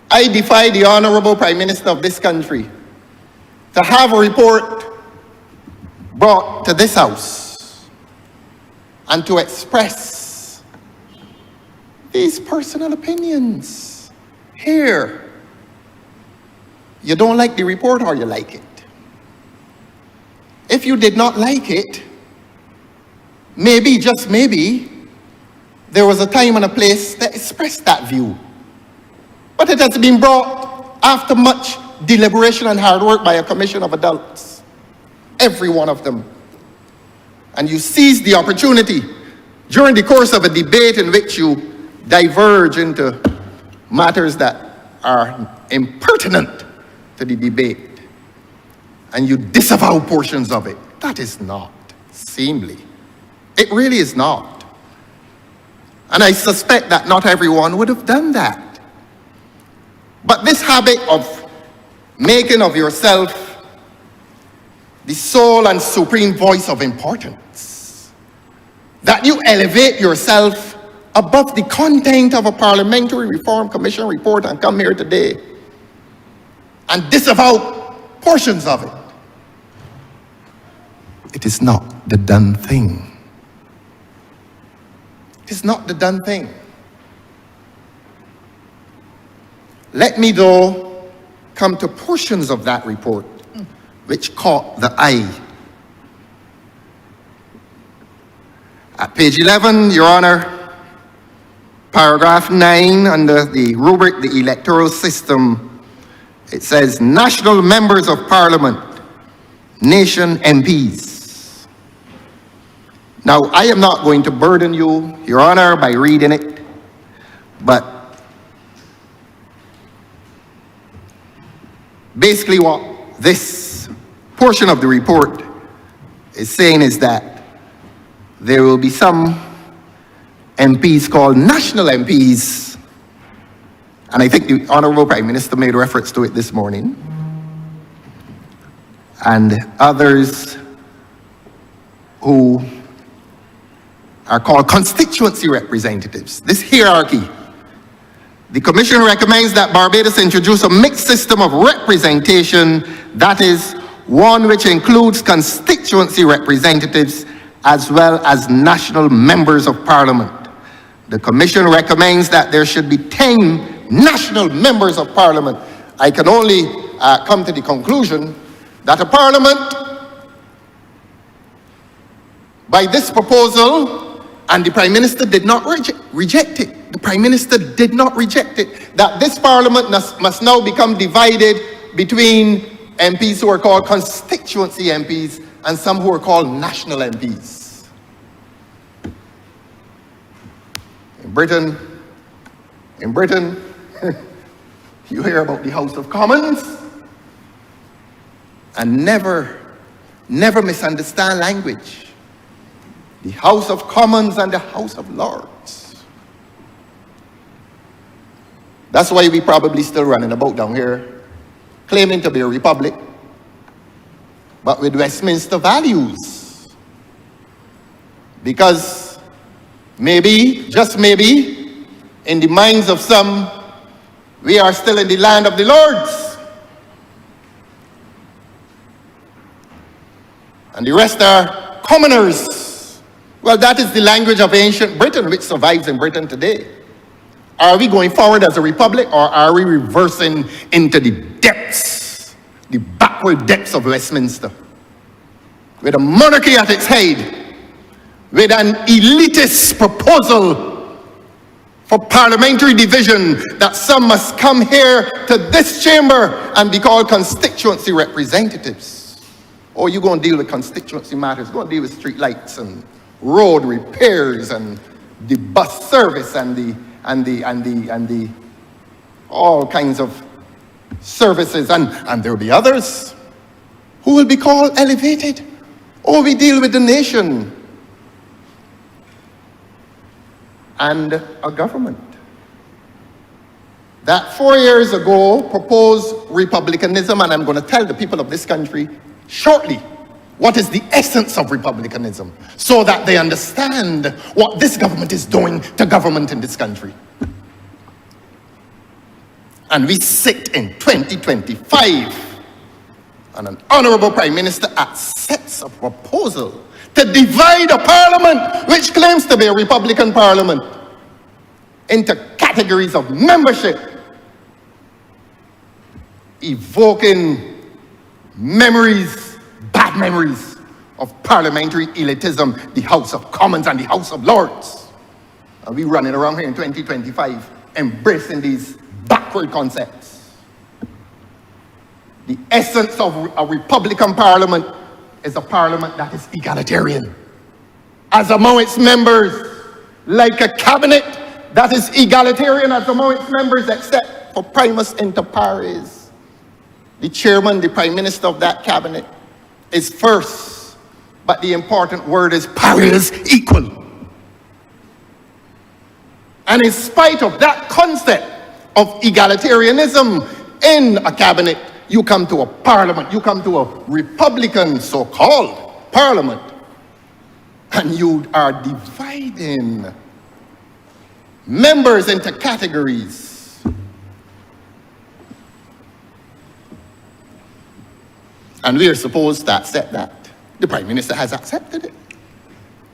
I defy the Honourable Prime Minister of this country to have a report brought to this House and to express these personal opinions here. You don't like the report or you like it. If you did not like it, maybe, just maybe, there was a time and a place that expressed that view. But it has been brought after much deliberation and hard work by a commission of adults, every one of them. And you seize the opportunity during the course of a debate in which you diverge into matters that are impertinent to the debate, and you disavow portions of it. That is not seemly. It really is not. And I suspect that not everyone would have done that. But this habit of making of yourself the sole and supreme voice of importance, that you elevate yourself above the content of a Parliamentary Reform Commission report and come here today and disavow portions of it, it is not the done thing. It is not the done thing. Let me, though, come to portions of that report which caught the eye. At page 11, Your Honor, paragraph 9, under the rubric, the electoral system, it says, national members of parliament, nation MPs. Now, I am not going to burden you, Your Honor, by reading it, but basically what this portion of the report is saying is that there will be some MPs called national MPs, and I think the Honourable Prime Minister made reference to it this morning, and others who are called constituency representatives. This hierarchy. The Commission recommends that Barbados introduce a mixed system of representation, that is, one which includes constituency representatives as well as national members of parliament. The Commission recommends that there should be 10 national members of parliament. I can only come to the conclusion that a parliament, by this proposal, and the Prime Minister did not reject it. The Prime Minister did not reject it. That this Parliament must now become divided between MPs who are called constituency MPs and some who are called national MPs. In Britain, you hear about the House of Commons, and never misunderstand language. The House of Commons and the House of Lords. That's why we probably still running about down here, claiming to be a republic, but with Westminster values. Because maybe, just maybe, in the minds of some, we are still in the land of the Lords. And the rest are commoners. Well, that is the language of ancient Britain, which survives in Britain today. Are we going forward as a republic, or are we reversing into the depths, the backward depths of Westminster? With a monarchy at its head, with an elitist proposal for parliamentary division, that some must come here to this chamber and be called constituency representatives. Oh, you're going to deal with constituency matters, you're going to deal with street lights and road repairs and the bus service and the all kinds of services, and there will be others who will be called elevated. Oh, we deal with the nation and a government that 4 years ago proposed republicanism, and I'm going to tell the people of this country shortly what is the essence of republicanism, so that they understand what this government is doing to government in this country. And we sit in 2025, and an Honourable Prime Minister accepts a proposal to divide a parliament which claims to be a Republican parliament into categories of membership, evoking memories, bad memories, of parliamentary elitism, the House of Commons and the House of Lords. And we running around here in 2025 embracing these backward concepts. The essence of a Republican Parliament is a Parliament that is egalitarian. As among its members, like a cabinet that is egalitarian as among its members, except for primus inter pares. The chairman, the prime minister of that cabinet, is first, but the important word is pares, equal. And in spite of that concept of egalitarianism in a cabinet, you come to a parliament, you come to a Republican so-called parliament, and you are dividing members into categories. And we are supposed to accept that. The Prime Minister has accepted it.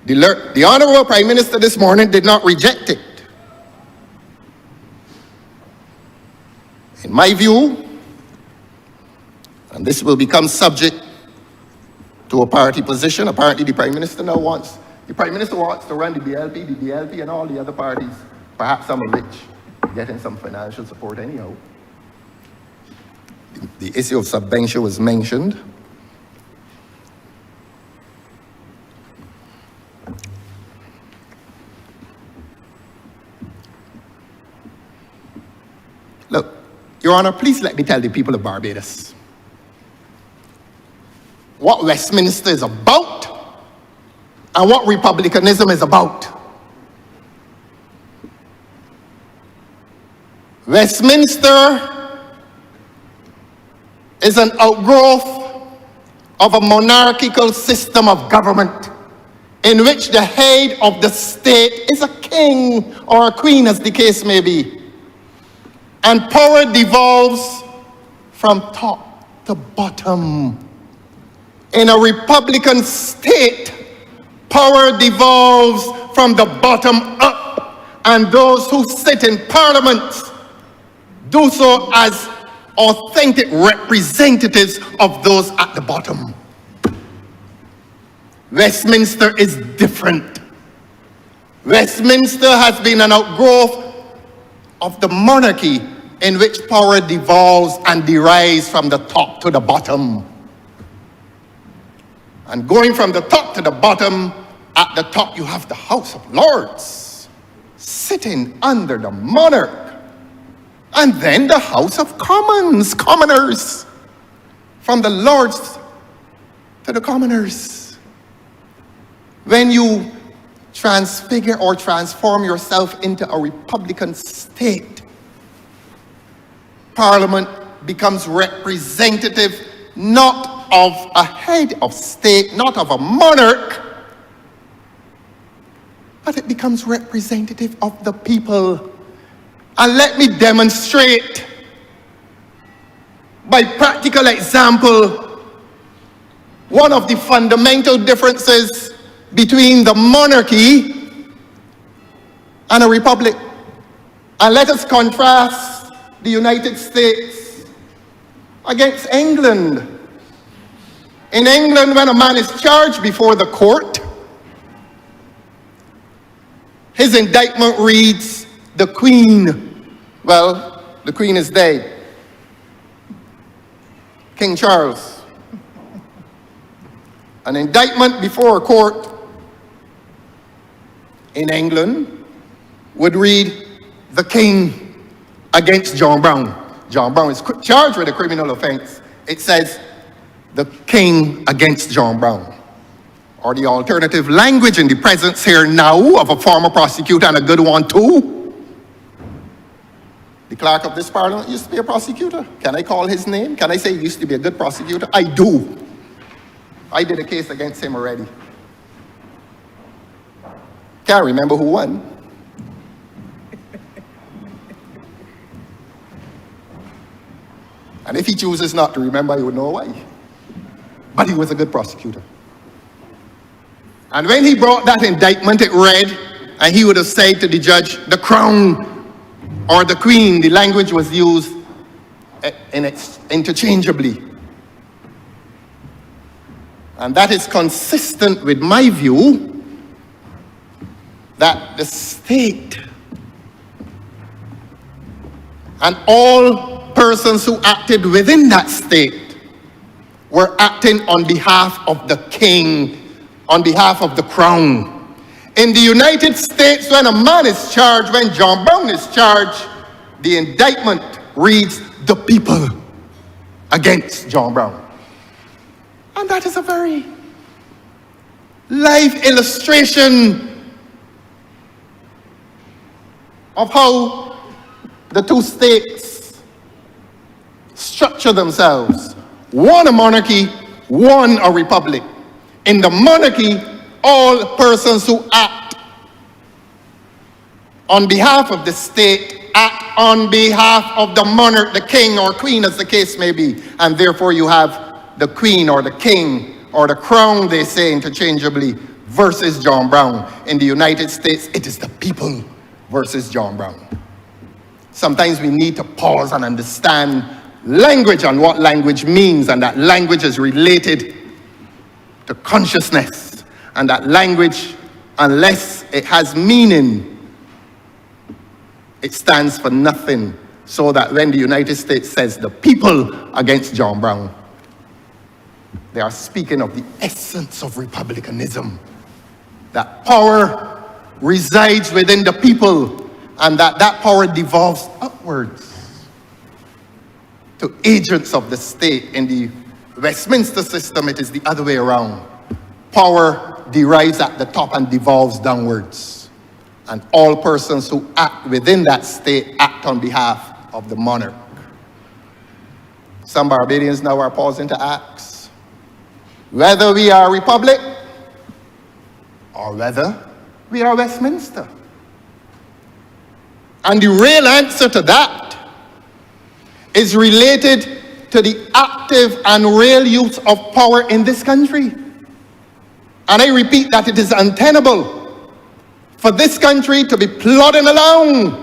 The Honourable Prime Minister this morning did not reject it. In my view, and this will become subject to a party position, apparently the Prime Minister wants to run the DLP and all the other parties, perhaps some of which getting some financial support anyhow. The issue of subvention was mentioned. Look, Your Honor, please let me tell the people of Barbados what Westminster is about and what republicanism is about. Westminster is an outgrowth of a monarchical system of government in which the head of the state is a king or a queen, as the case may be. And power devolves from top to bottom. In a Republican state, power devolves from the bottom up, and those who sit in parliament do so as authentic representatives of those at the bottom. Westminster is different. Westminster has been an outgrowth of the monarchy in which power devolves and derives from the top to the bottom. And going from the top to the bottom, at the top you have the House of Lords, sitting under the monarch. And then the House of Commons, commoners, from the Lords to the commoners. When you transfigure or transform yourself into a Republican state, Parliament becomes representative not of a head of state, not of a monarch, but it becomes representative of the people. And let me demonstrate by practical example one of the fundamental differences between the monarchy and a republic. And let us contrast the United States against England. In England, when a man is charged before the court, his indictment reads, the Queen. Well, the Queen is dead. King Charles. An indictment before a court in England would read, the King against John Brown. John Brown is charged with a criminal offense. It says, the King against John Brown. Or the alternative language in the presence here now of a former prosecutor and a good one too. The clerk of this parliament used to be a prosecutor. Can I call his name? Can I say he used to be a good prosecutor? I do. I did a case against him already. Can't remember who won. And if he chooses not to remember, he would know why. But he was a good prosecutor. And when he brought that indictment, it read, and he would have said to the judge, the crown or the queen, the language was used interchangeably. And that is consistent with my view that the state and all persons who acted within that state were acting on behalf of the king, on behalf of the crown. In the United States, when a man is charged, when John Brown is charged, the indictment reads, "The people against John Brown." And that is a very live illustration of how the two states structure themselves. One a monarchy, one a republic. In the monarchy, all persons who act on behalf of the state act on behalf of the monarch, the king or queen, as the case may be. And therefore you have the queen or the king or the crown, they say interchangeably, versus John Brown. In the United States, it is the people versus John Brown. Sometimes we need to pause and understand language and what language means, and that language is related to consciousness. And that language, unless it has meaning, it stands for nothing. So that when the United States says the people against John Brown, they are speaking of the essence of republicanism. That power resides within the people, and that power devolves upwards to agents of the state. In the Westminster system, it is the other way around. Power derives at the top and devolves downwards. And all persons who act within that state act on behalf of the monarch. Some Barbadians now are pausing to ask whether we are a republic or whether we are Westminster. And the real answer to that is related to the active and real use of power in this country. And I repeat that it is untenable for this country to be plodding along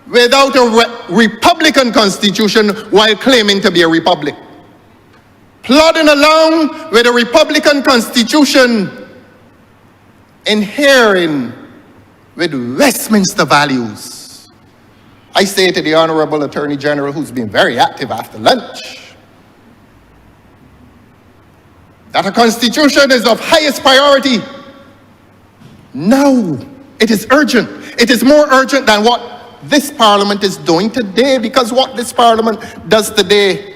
without a republican constitution while claiming to be a republic. Plodding along with a republican constitution, inhering with Westminster values. I say to the Honourable Attorney General, who's been very active after lunch, that a constitution is of highest priority. Now, it is urgent. It is more urgent than what this Parliament is doing today, because what this Parliament does today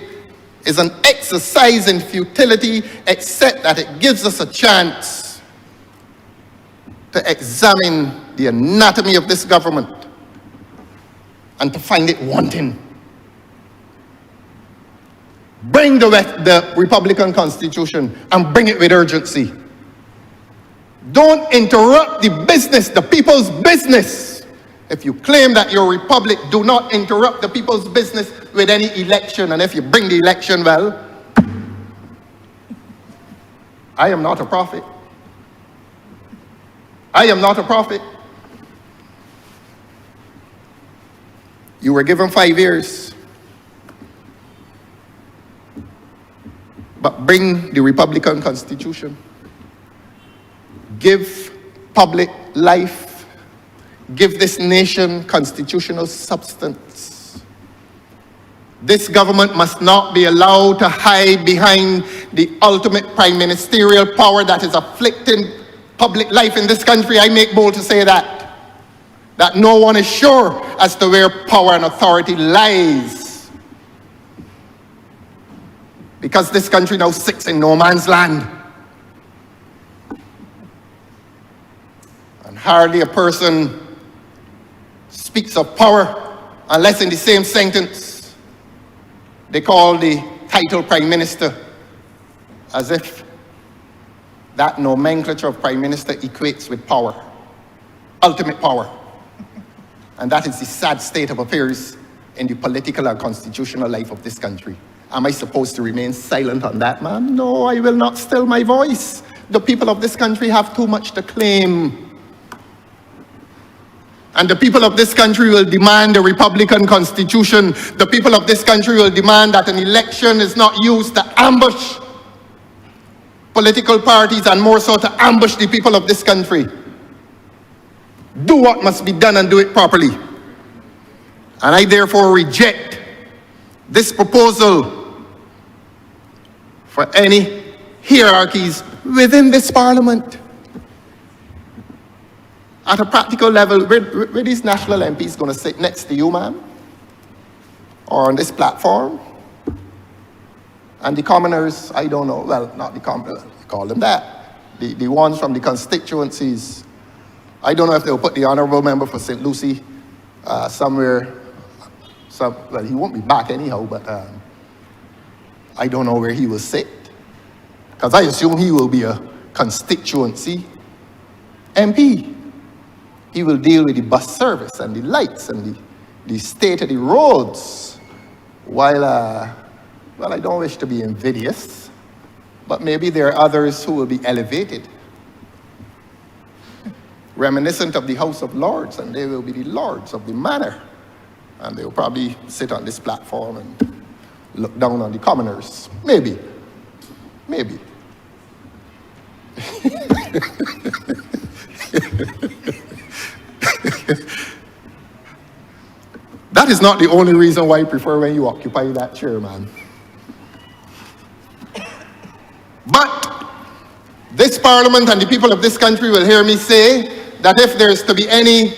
is an exercise in futility, except that it gives us a chance to examine the anatomy of this government and to find it wanting. Bring the Republican Constitution and bring it with urgency. Don't interrupt the business, the people's business. If you claim that you're a republic, do not interrupt the people's business with any election. And if you bring the election, well, I am not a prophet. I am not a prophet. You were given 5 years. But bring the Republican Constitution. Give public life. Give this nation constitutional substance. This government must not be allowed to hide behind the ultimate prime ministerial power that is afflicting public life in this country. I make bold to say that no one is sure as to where power and authority lies. Because this country now sits in no man's land. And hardly a person speaks of power unless in the same sentence they call the title prime minister, as if that nomenclature of prime minister equates with power, ultimate power. And that is the sad state of affairs in the political and constitutional life of this country. Am I supposed to remain silent on that, ma'am? No, I will not still my voice. The people of this country have too much to claim. And the people of this country will demand a Republican Constitution. The people of this country will demand that an election is not used to ambush political parties and more so to ambush the people of this country. Do what must be done and do it properly. And I therefore reject this proposal for any hierarchies within this parliament. At a practical level, where these national MPs going to sit next to you, ma'am? Or on this platform? And the commoners, I don't know, well, not the commoners, call them that. The ones from the constituencies. I don't know if they'll put the honourable member for St. Lucie somewhere. Well, he won't be back anyhow, but I don't know where he will sit. Because I assume he will be a constituency MP. He will deal with the bus service and the lights and the state of the roads. While, well, I don't wish to be invidious, but maybe there are others who will be elevated, reminiscent of the House of Lords, and they will be the lords of the manor. And they will probably sit on this platform and look down on the commoners. Maybe. Maybe. That is not the only reason why I prefer when you occupy that chair, man. But this parliament and the people of this country will hear me say that if there is to be any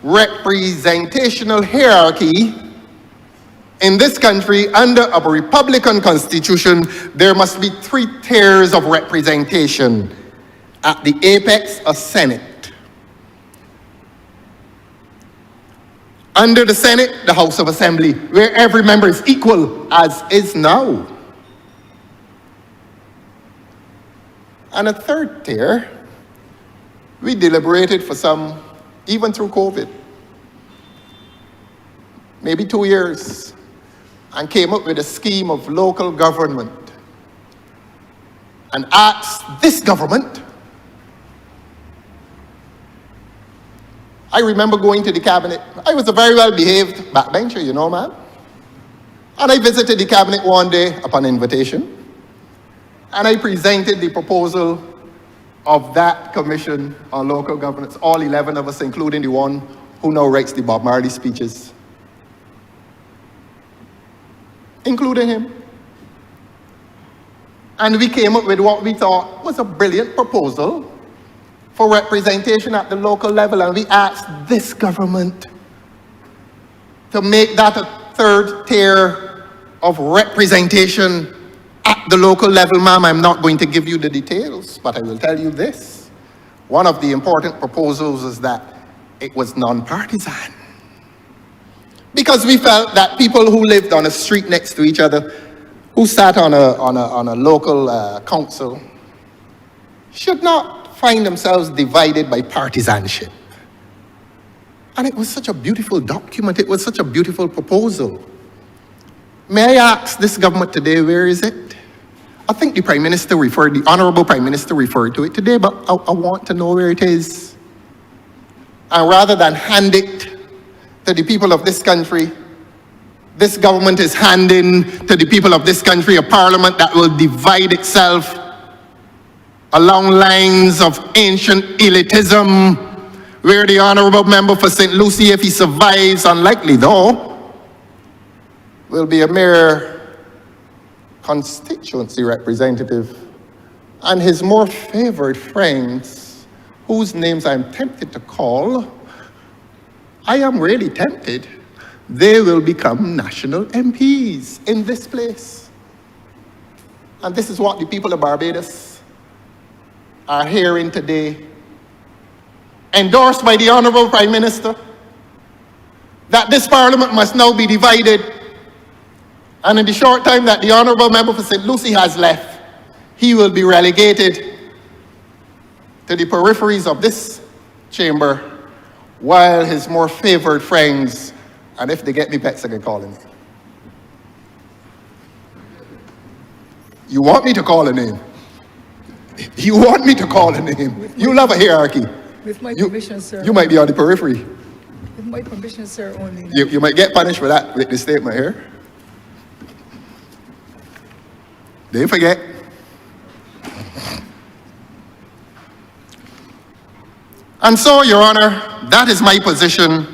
representational hierarchy in this country under a Republican Constitution, there must be 3 tiers of representation. At the apex, a Senate. Under the Senate, the House of Assembly, where every member is equal, as is now. And a 3rd tier, we deliberated for some, even through COVID, maybe 2 years, and came up with a scheme of local government and asked this government. I remember going to the cabinet. I was a very well-behaved backbencher, you know, man. And I visited the cabinet one day upon invitation, and I presented the proposal of that commission on local governance, all 11 of us, including the one who now writes the Bob Marley speeches, including him. And we came up with what we thought was a brilliant proposal for representation at the local level, and we asked this government to make that a 3rd tier of representation at the local level. Ma'am, I'm not going to give you the details, but I will tell you this. One of the important proposals is that it was non-partisan. Because we felt that people who lived on a street next to each other, who sat on a local council, should not find themselves divided by partisanship. And it was such a beautiful document. It was such a beautiful proposal. May I ask this government today, where is it? I think the the Honourable Prime Minister referred to it today, but I want to know where it is. And rather than hand it to the people of this country, this government is handing to the people of this country a parliament that will divide itself along lines of ancient elitism, where the honourable member for St. Lucie, if he survives, unlikely though, will be a mere constituency representative, and his more favoured friends, whose names I'm tempted to call, I am really tempted, they will become national MPs in this place. And this is what the people of Barbados are hearing today, endorsed by the Honourable Prime Minister, that this Parliament must now be divided, and in the short time that the Honourable Member for St. Lucie has left, he will be relegated to the peripheries of this chamber, while his more favoured friends, and if they get me pets, I can call him. You want me to call a name? You want me to call a name? You love a hierarchy. With my permission, sir. You might be on the periphery. my permission, sir, only. You might get punished for that with the statement here. Don't forget. And so, Your Honor, that is my position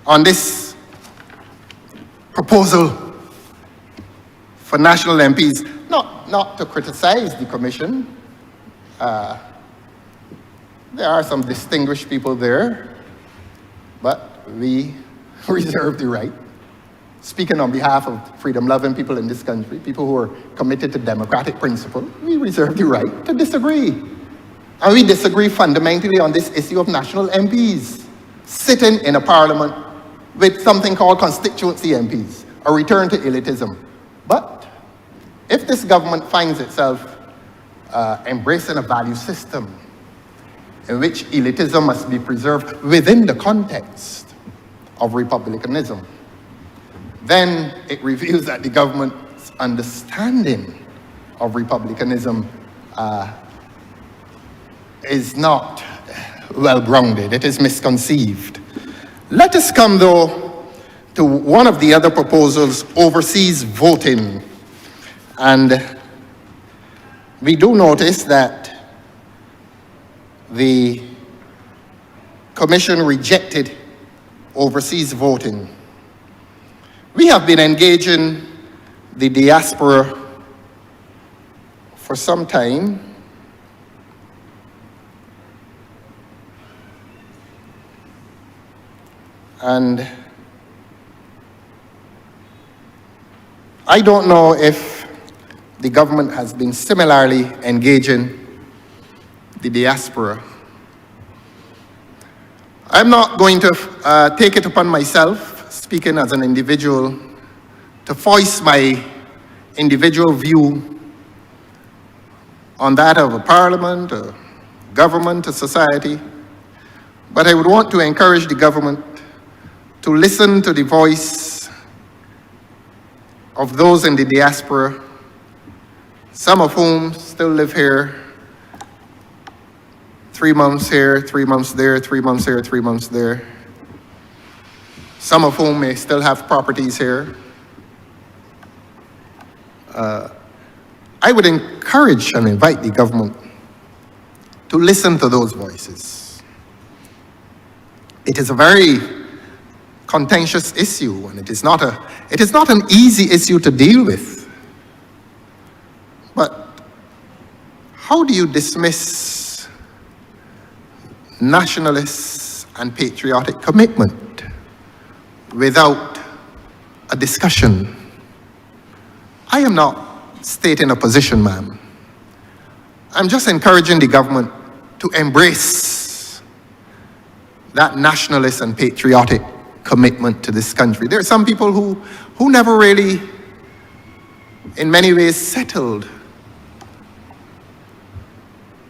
on this proposal for national MPs. Not to criticize the commission. There are some distinguished people there, but we reserve the right, speaking on behalf of freedom-loving people in this country, people who are committed to democratic principle, we reserve the right to disagree. And we disagree fundamentally on this issue of national MPs sitting in a parliament with something called constituency MPs, a return to elitism. But if this government finds itself embracing a value system in which elitism must be preserved within the context of republicanism, then it reveals that the government's understanding of republicanism is not well-grounded. It is misconceived. Let us come, though, to one of the other proposals, overseas voting. And we do notice that the Commission rejected overseas voting. We have been engaging the diaspora for some time. And I don't know if the government has been similarly engaging the diaspora. I'm not going to take it upon myself, speaking as an individual, to voice my individual view on that of a parliament, a government, a society, but I would want to encourage the government to listen to the voice of those in the diaspora, some of whom still live here, 3 months here, 3 months there, 3 months here, 3 months there. Some of whom may still have properties here. I would encourage and invite the government to listen to those voices. It is a very contentious issue, and it is not an easy issue to deal with. But how do you dismiss nationalist and patriotic commitment without a discussion? I am not stating a position, ma'am. I'm just encouraging the government to embrace that nationalist and patriotic commitment to this country. There are some people who never really, in many ways, settled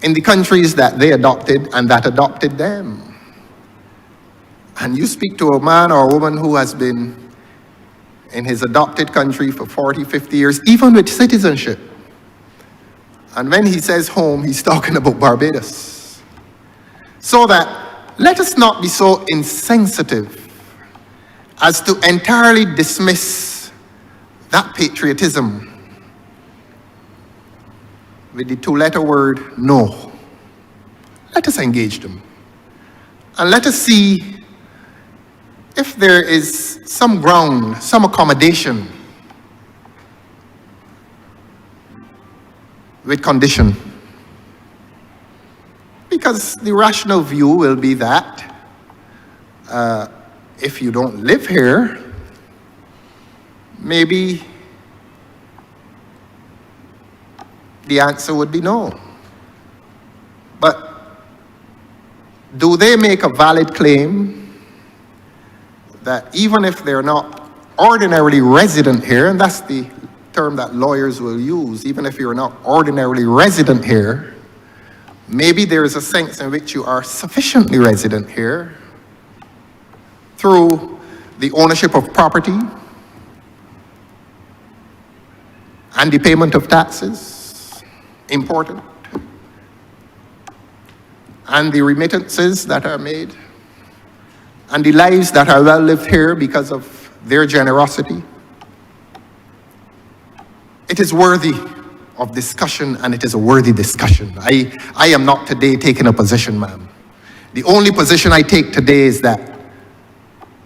in the countries that they adopted and that adopted them. And you speak to a man or a woman who has been in his adopted country for 40, 50 years, even with citizenship. And when he says home, he's talking about Barbados. So that let us not be so insensitive as to entirely dismiss that patriotism with the 2-letter word no. Let us engage them. And let us see if there is some ground, some accommodation with condition. Because the rational view will be that if you don't live here, maybe the answer would be no. But do they make a valid claim that even if they're not ordinarily resident here, and that's the term that lawyers will use, even if you're not ordinarily resident here, maybe there is a sense in which you are sufficiently resident here through the ownership of property and the payment of taxes, important, and the remittances that are made. and the lives that are well lived here because of their generosity. It is worthy of discussion, and it is a worthy discussion. I am not today taking a position, ma'am. The only position I take today is that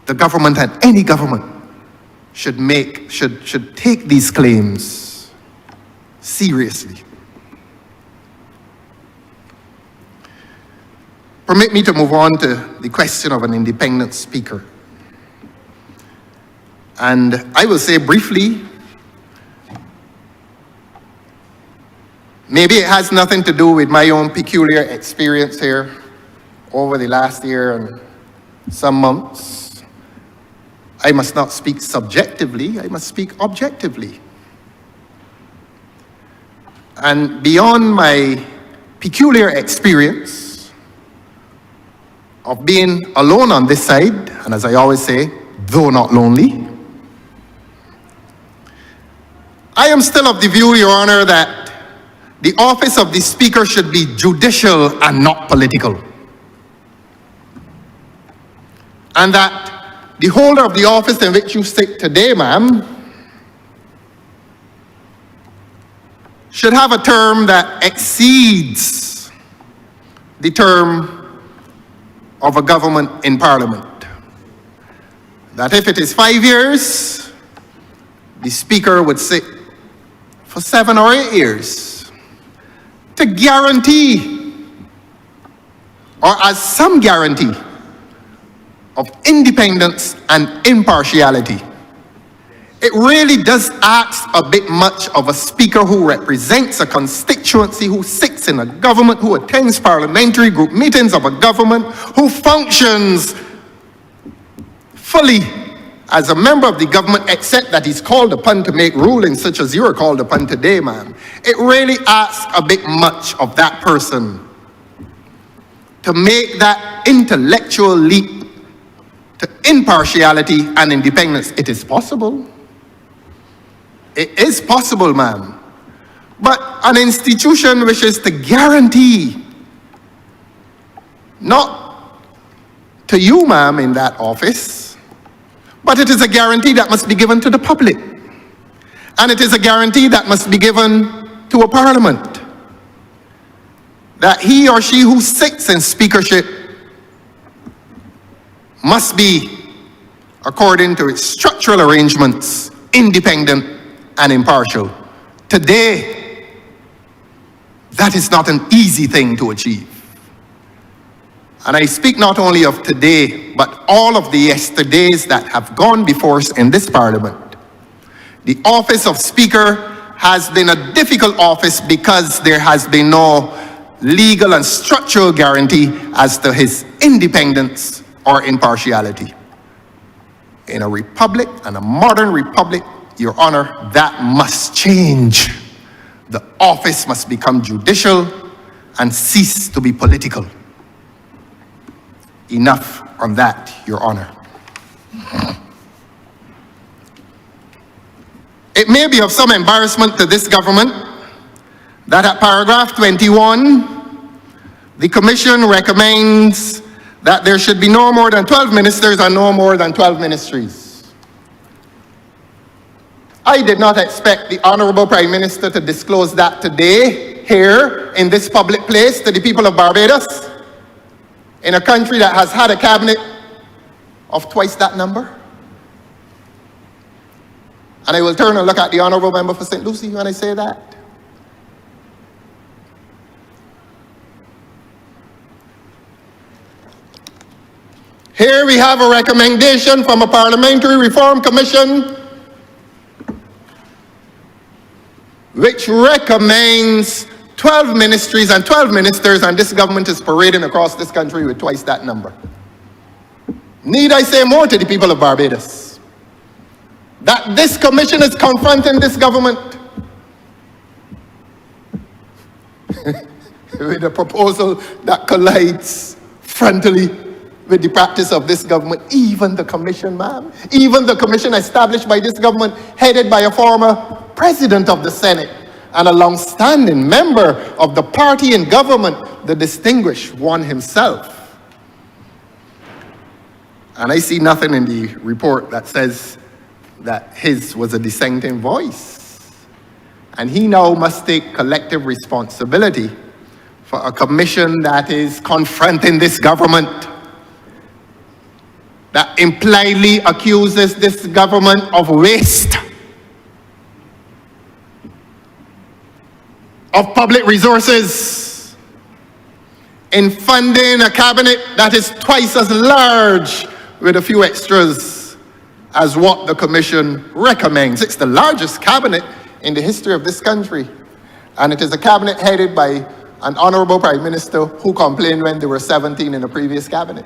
the government, and any government, should take these claims seriously. Permit me to move on to the question of an independent speaker. And I will say briefly, maybe it has nothing to do with my own peculiar experience here over the last year and some months. I must not speak subjectively, I must speak objectively. And beyond my peculiar experience of being alone on this side, and as I always say, though not lonely, I am still of the view, Your Honor, that the office of the Speaker should be judicial and not political. And that the holder of the office in which you sit today, ma'am, should have a term that exceeds the term of a government in Parliament. That if it is 5 years, the Speaker would sit for 7 or 8 years to guarantee, or as some guarantee, of independence and impartiality. It really does ask a bit much of a speaker who represents a constituency, who sits in a government, who attends parliamentary group meetings of a government, who functions fully as a member of the government, except that he's called upon to make rulings such as you are called upon today, ma'am. It really asks a bit much of that person to make that intellectual leap to impartiality and independence. It is possible. It is possible, ma'am. But an institution wishes to guarantee, not to you, ma'am, in that office, but it is a guarantee that must be given to the public. And it is a guarantee that must be given to a parliament, that he or she who sits in speakership must be, according to its structural arrangements, independent and impartial. Today, that is not an easy thing to achieve. And I speak not only of today, but all of the yesterdays that have gone before us in this Parliament. The office of Speaker has been a difficult office because there has been no legal and structural guarantee as to his independence or impartiality. In a republic, and a modern republic, Your Honor, that must change. The office must become judicial and cease to be political. Enough on that, Your Honor. It may be of some embarrassment to this government that at paragraph 21, the Commission recommends that there should be no more than 12 ministers and no more than 12 ministries. I did not expect the Honourable Prime Minister to disclose that today, here, in this public place, to the people of Barbados, in a country that has had a cabinet of twice that number. And I will turn and look at the Honourable Member for St. Lucie when I say that. Here we have a recommendation from a Parliamentary Reform Commission which recommends 12 ministries and 12 ministers, and this government is parading across this country with twice that number. Need I say more to the people of Barbados? That this commission is confronting this government with a proposal that collides frontally with the practice of this government. Even the commission, ma'am, even the commission established by this government, headed by a former president of the Senate and a long-standing member of the party in government, the distinguished one himself. And I see nothing in the report that says that his was a dissenting voice. And he now must take collective responsibility for a commission that is confronting this government, that impliedly accuses this government of waste of public resources in funding a cabinet that is twice as large with a few extras as what the commission recommends. It's the largest cabinet in the history of this country. And it is a cabinet headed by an honorable prime minister who complained when there were 17 in the previous cabinet.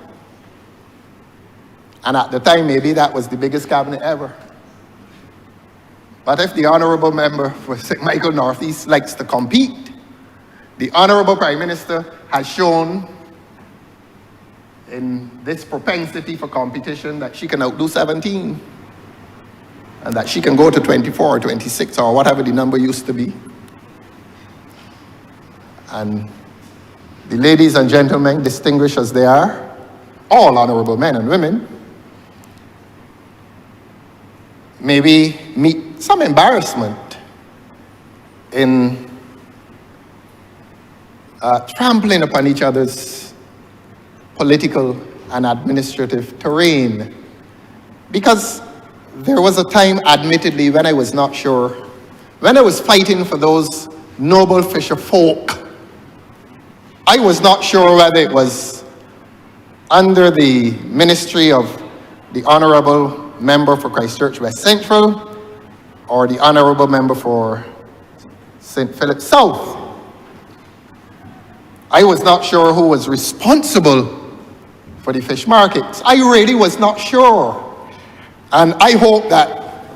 And at the time, maybe that was the biggest cabinet ever. But if the honorable member for St. Michael Northeast likes to compete, the honorable prime minister has shown in this propensity for competition that she can outdo 17 and that she can go to 24 or 26 or whatever the number used to be. And the ladies and gentlemen, distinguished as they are, all honorable men and women, maybe meet some embarrassment in trampling upon each other's political and administrative terrain. Because there was a time, admittedly, when I was not sure, when I was fighting for those noble fisher folk, I was not sure whether it was under the ministry of the honorable member for Christchurch West Central or the honorable member for St. Philip South. I was not sure who was responsible for the fish markets. I really was not sure. And I hope that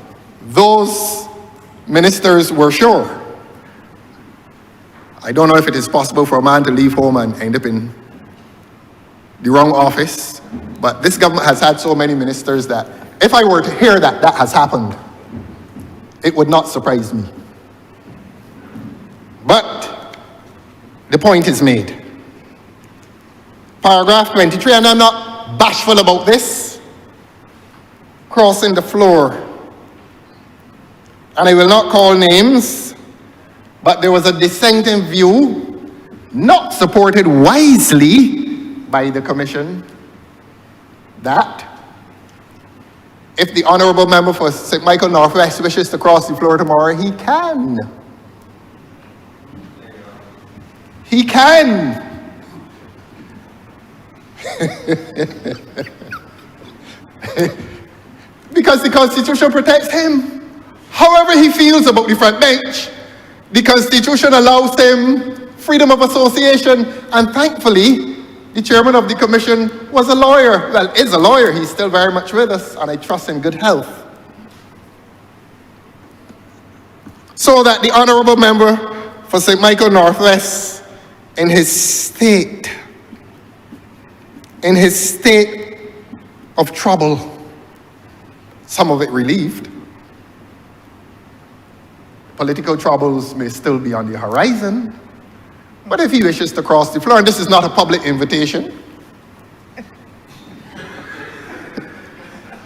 those ministers were sure. I don't know if it is possible for a man to leave home and end up in the wrong office, but this government has had so many ministers that if I were to hear that that has happened, it would not surprise me. But the point is made. Paragraph 23, and I'm not bashful about this, crossing the floor. And I will not call names, but there was a dissenting view, not supported wisely by the commission, that if the honorable member for St. Michael Northwest wishes to cross the floor tomorrow, he can. He can. Because the Constitution protects him. However he feels about the front bench, the Constitution allows him freedom of association, and thankfully, the chairman of the commission was a lawyer. Well, is a lawyer. He's still very much with us, and I trust in good health. So that the honorable member for St. Michael Northwest, in his state of trouble, some of it relieved. Political troubles may still be on the horizon, but if he wishes to cross the floor, and this is not a public invitation,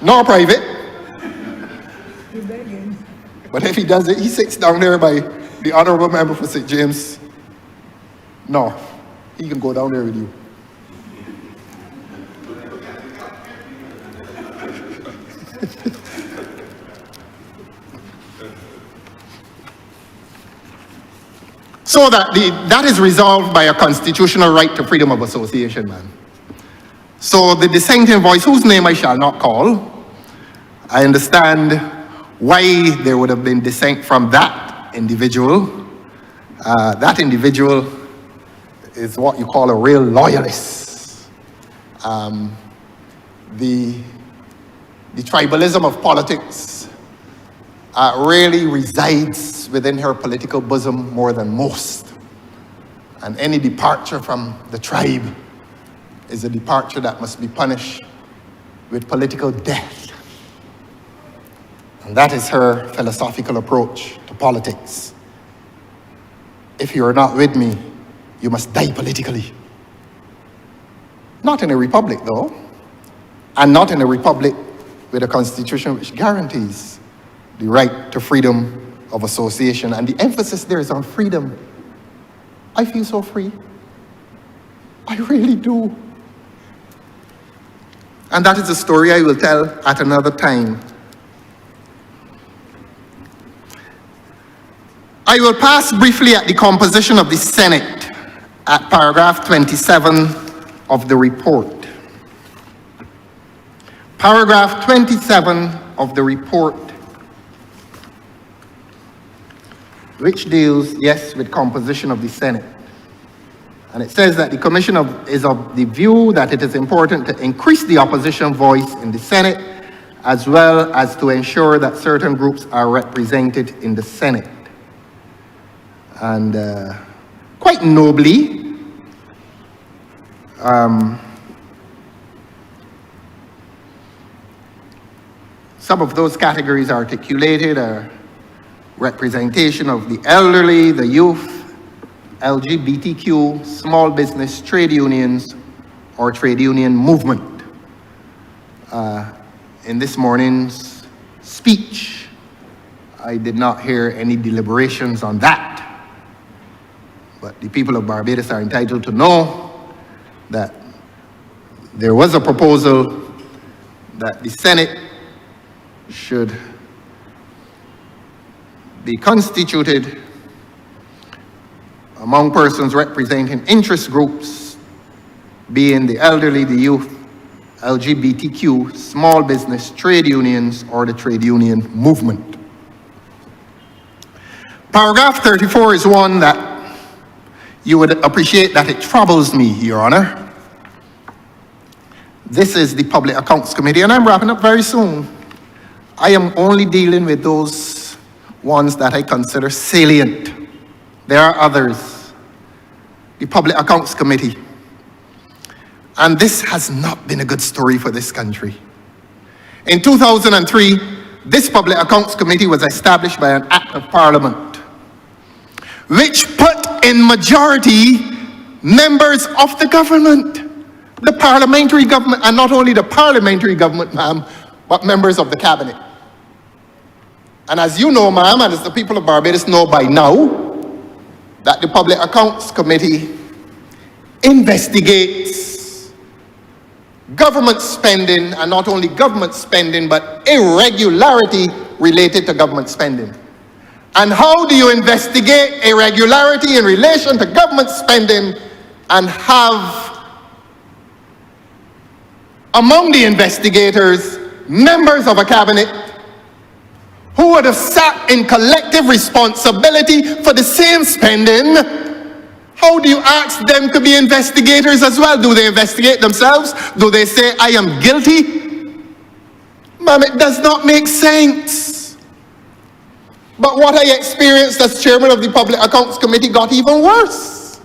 nor private, but if he does it, he sits down there by the honorable member for St. James North. He can go down there with you. So that is resolved by a constitutional right to freedom of association, man. So the dissenting voice, whose name I shall not call, I understand why there would have been dissent from that individual. That individual is what you call a real loyalist. The tribalism of politics really resides within her political bosom more than most. And any departure from the tribe is a departure that must be punished with political death. And that is her philosophical approach to politics. If you are not with me, you must die politically. Not in a republic, though. and not in a republic with a constitution which guarantees the right to freedom of association. And the emphasis there is on freedom. I feel so free. I really do. And that is a story I will tell at another time. I will pass briefly at the composition of the Senate at paragraph 27 of the report. Paragraph 27 of the report, which deals, yes, with composition of the Senate. And it says that the Commission is of the view that it is important to increase the opposition voice in the Senate, as well as to ensure that certain groups are represented in the Senate. And quite nobly, some of those categories articulated are representation of the elderly, the youth, LGBTQ, small business, trade unions, or trade union movement. In this morning's speech, I did not hear any deliberations on that. But the people of Barbados are entitled to know that there was a proposal that the Senate should be constituted among persons representing interest groups, being the elderly, the youth, LGBTQ, small business, trade unions, or the trade union movement. Paragraph 34 is one that you would appreciate that it troubles me, Your Honor. This is the Public Accounts Committee, and I'm wrapping up very soon. I am only dealing with those ones that I consider salient. There are others. The Public Accounts Committee. And this has not been a good story for this country. In 2003, this Public Accounts Committee was established by an Act of Parliament, which put in majority members of the government, the parliamentary government, and not only the parliamentary government, ma'am, but members of the cabinet. And as you know, ma'am, and as the people of Barbados know by now, that the Public Accounts Committee investigates government spending, and not only government spending, but irregularity related to government spending. And how do you investigate irregularity in relation to government spending and have among the investigators members of a cabinet who would have sat in collective responsibility for the same spending? How do you ask them to be investigators as well? Do they investigate themselves? Do they say, I am guilty? Ma'am, it does not make sense. But what I experienced as chairman of the Public Accounts Committee got even worse.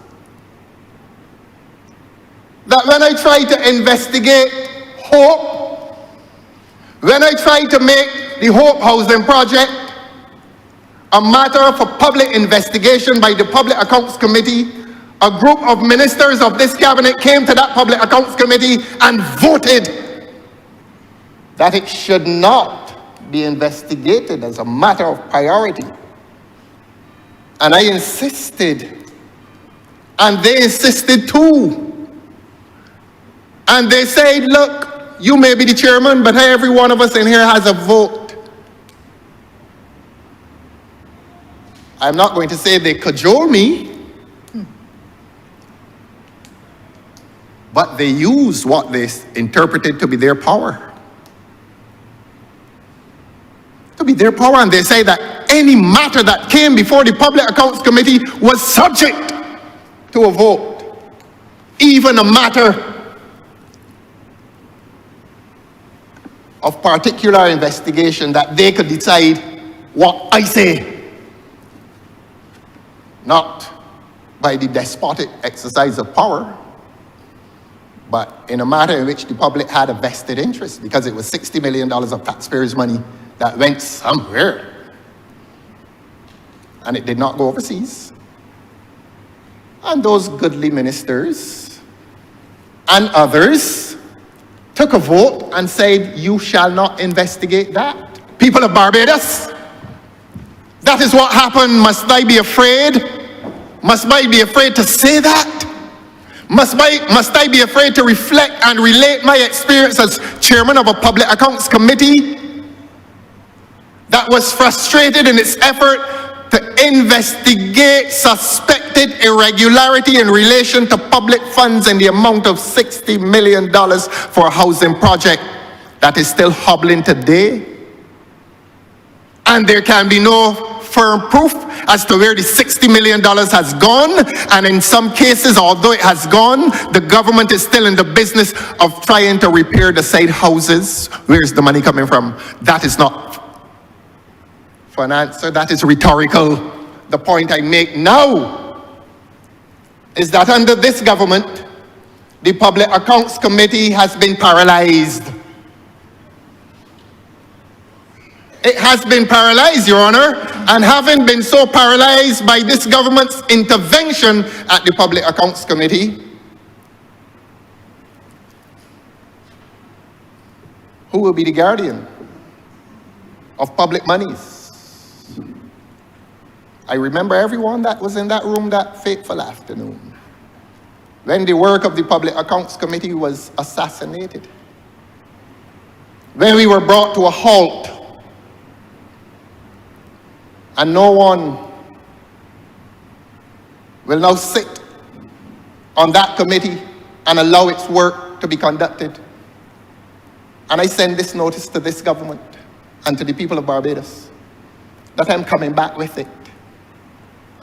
That when I tried to investigate Hope, when I tried to make the Hope Housing Project a matter for public investigation by the Public Accounts Committee, a group of ministers of this cabinet came to that Public Accounts Committee and voted that it should not be investigated as a matter of priority. And I insisted, and they insisted too. And they said, look, you may be the chairman, but every one of us in here has a vote. I'm not going to say they cajole me, but they use what they interpreted to be their power. To be their power, and they say that any matter that came before the Public Accounts Committee was subject to a vote. Even a matter of particular investigation, that they could decide what I say, not by the despotic exercise of power, but in a matter in which the public had a vested interest, because it was $60 million of taxpayers' money that went somewhere, and it did not go overseas. And those goodly ministers and others took a vote and said, you shall not investigate that. People of Barbados, that is what happened. Must I be afraid? Must I be afraid to say that? Must I be afraid to reflect and relate my experience as chairman of a public accounts committee that was frustrated in its effort to investigate suspected irregularity in relation to public funds in the amount of $60 million for a housing project that is still hobbling today? And there can be no firm proof as to where the $60 million has gone, and in some cases, although it has gone, the government is still in the business of trying to repair the side houses. Where's the money coming from? That is not for an answer, that is rhetorical. The point I make now is that under this government, the Public Accounts Committee has been paralyzed. It has been paralyzed, Your Honor, and having been so paralyzed by this government's intervention at the Public Accounts Committee, who will be the guardian of public monies? I remember everyone that was in that room that fateful afternoon when the work of the Public Accounts Committee was assassinated, when we were brought to a halt, and no one will now sit on that committee and allow its work to be conducted. And I send this notice to this government and to the people of Barbados that I'm coming back with it.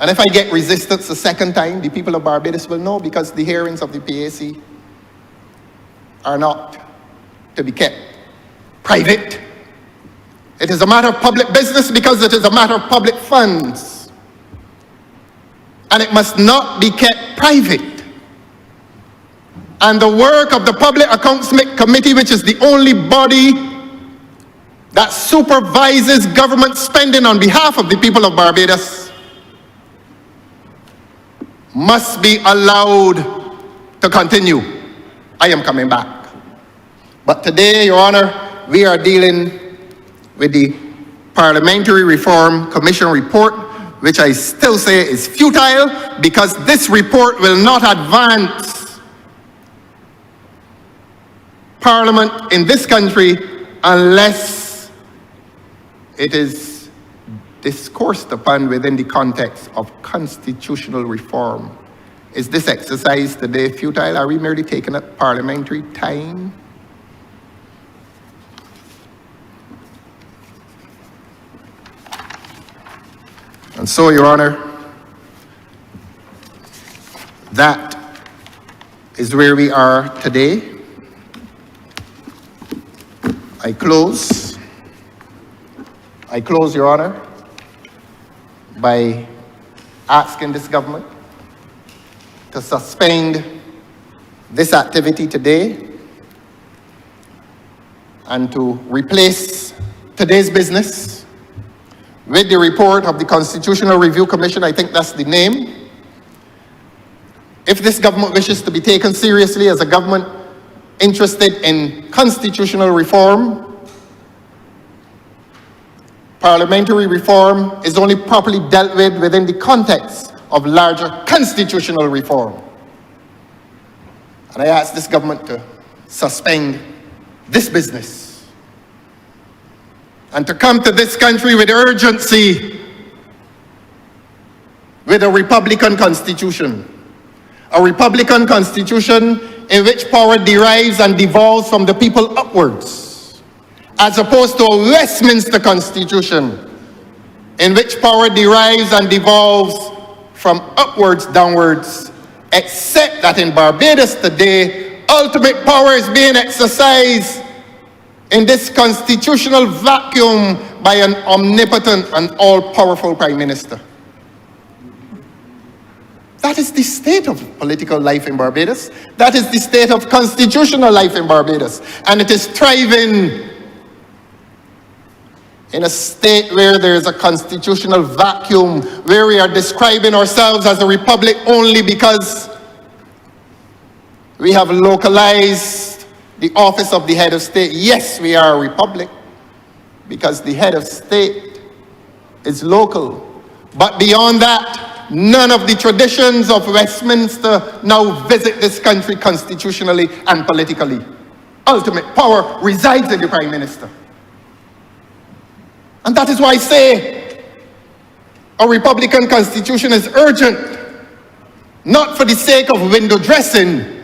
And if I get resistance a second time, the people of Barbados will know, because the hearings of the PAC are not to be kept private. It is a matter of public business because it is a matter of public funds. And it must not be kept private. And the work of the Public Accounts Committee, which is the only body that supervises government spending on behalf of the people of Barbados, must be allowed to continue. I am coming back. But today, Your Honor, we are dealing with the Parliamentary Reform Commission report, which I still say is futile, because this report will not advance Parliament in this country unless it is discoursed upon within the context of constitutional reform. Is this exercise today futile? Are we merely taking up parliamentary time? And so, Your Honor, that is where we are today. I close, Your Honor, by asking this government to suspend this activity today and to replace today's business with the report of the Constitutional Review Commission. I think that's the name. If this government wishes to be taken seriously as a government interested in constitutional reform, parliamentary reform is only properly dealt with within the context of larger constitutional reform. And I ask this government to suspend this business and to come to this country with urgency with a Republican Constitution. A Republican Constitution in which power derives and devolves from the people upwards, as opposed to a Westminster Constitution in which power derives and devolves from upwards downwards, except that in Barbados today, ultimate power is being exercised in this constitutional vacuum by an omnipotent and all-powerful Prime Minister. That is the state of political life in Barbados. That is the state of constitutional life in Barbados. And it is thriving in a state where there is a constitutional vacuum, where we are describing ourselves as a republic only because we have localized the office of the head of state. Yes, we are a republic because the head of state is local. But beyond that, none of the traditions of Westminster now visit this country constitutionally and politically. Ultimate power resides in the Prime Minister. And that is why I say a Republican constitution is urgent, not for the sake of window dressing,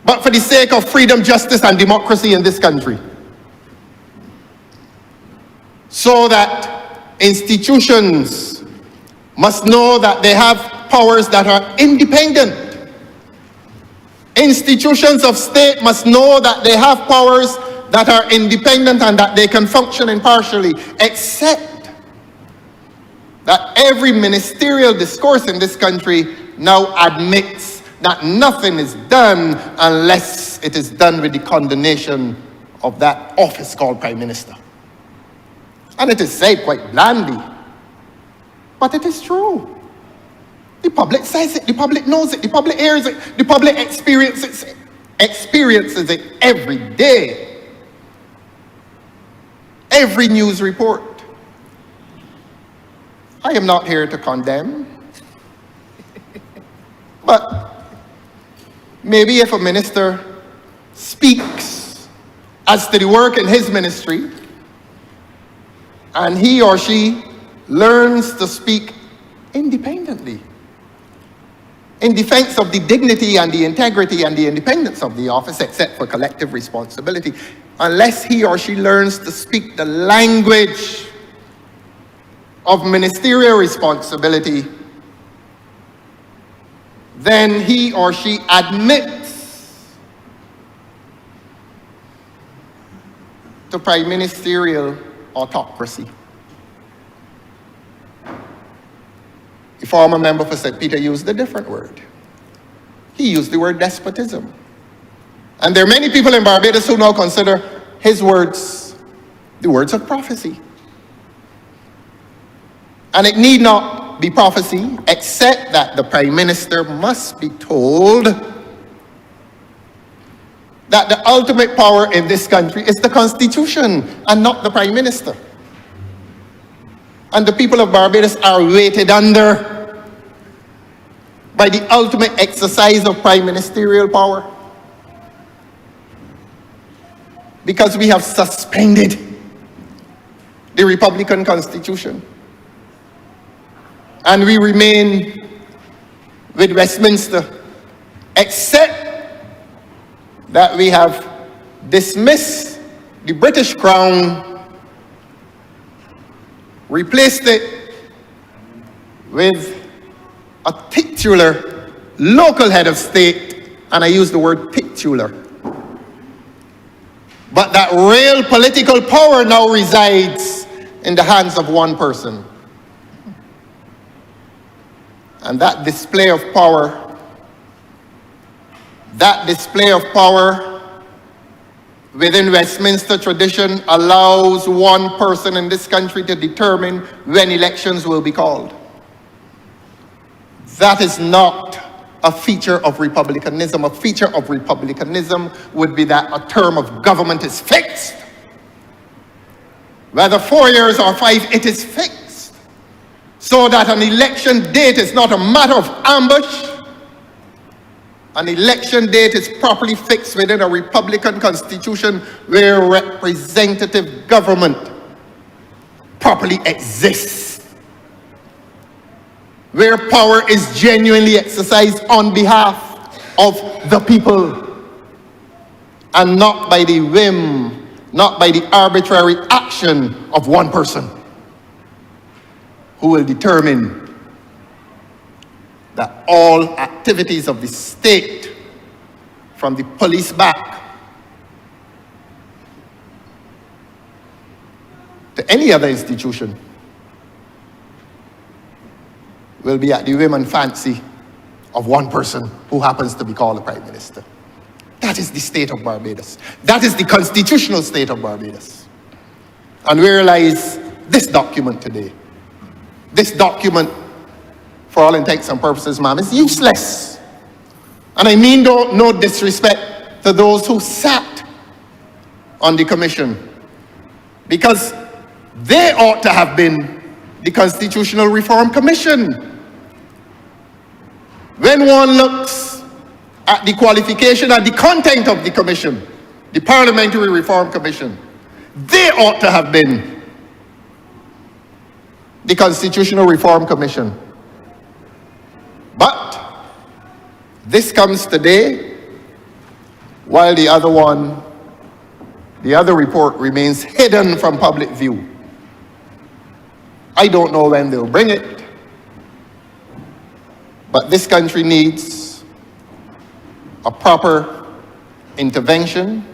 but for the sake of freedom, justice, and democracy in this country. So that institutions must know that they have powers that are independent. Institutions of state must know that they have powers that are independent and that they can function impartially, except that every ministerial discourse in this country now admits that nothing is done unless it is done with the condonation of that office called Prime Minister. And it is said quite blandly, but it is true. The public says it, the public knows it, the public hears it, the public experiences it every day. Every news report. I am not here to condemn, but maybe if a minister speaks as to the work in his ministry, and he or she learns to speak independently, in defense of the dignity and the integrity and the independence of the office, except for collective responsibility, unless he or she learns to speak the language of ministerial responsibility, then he or she admits to prime ministerial autocracy. The former member for St. Peter used a different word. He used the word despotism. And there are many people in Barbados who now consider his words the words of prophecy. And it need not be prophecy, except that the Prime Minister must be told that the ultimate power in this country is the Constitution and not the Prime Minister. And the people of Barbados are weighted under by the ultimate exercise of prime ministerial power, because we have suspended the Republican Constitution and we remain with Westminster, except that we have dismissed the British Crown, replaced it with a titular local head of state, and I use the word titular. But that real political power now resides in the hands of one person. And that display of power within Westminster tradition allows one person in this country to determine when elections will be called. That is not a feature of republicanism. A feature of republicanism would be that a term of government is fixed. Whether 4 years or 5, it is fixed. So that an election date is not a matter of ambush. An election date is properly fixed within a Republican constitution where representative government properly exists, where power is genuinely exercised on behalf of the people and not by the whim, not by the arbitrary action of one person who will determine that all activities of the state, from the police back to any other institution, will be at the whim and fancy of one person who happens to be called the Prime Minister. That is the state of Barbados. That is the constitutional state of Barbados. And we realize this document today, this document, for all intents and purposes, ma'am, is useless. And I mean no disrespect to those who sat on the commission, because they ought to have been the Constitutional Reform Commission. When one looks at the qualification and the content of the commission, the Parliamentary Reform Commission, they ought to have been the Constitutional Reform Commission. But this comes today, while the other report remains hidden from public view. I don't know when they'll bring it, but this country needs a proper intervention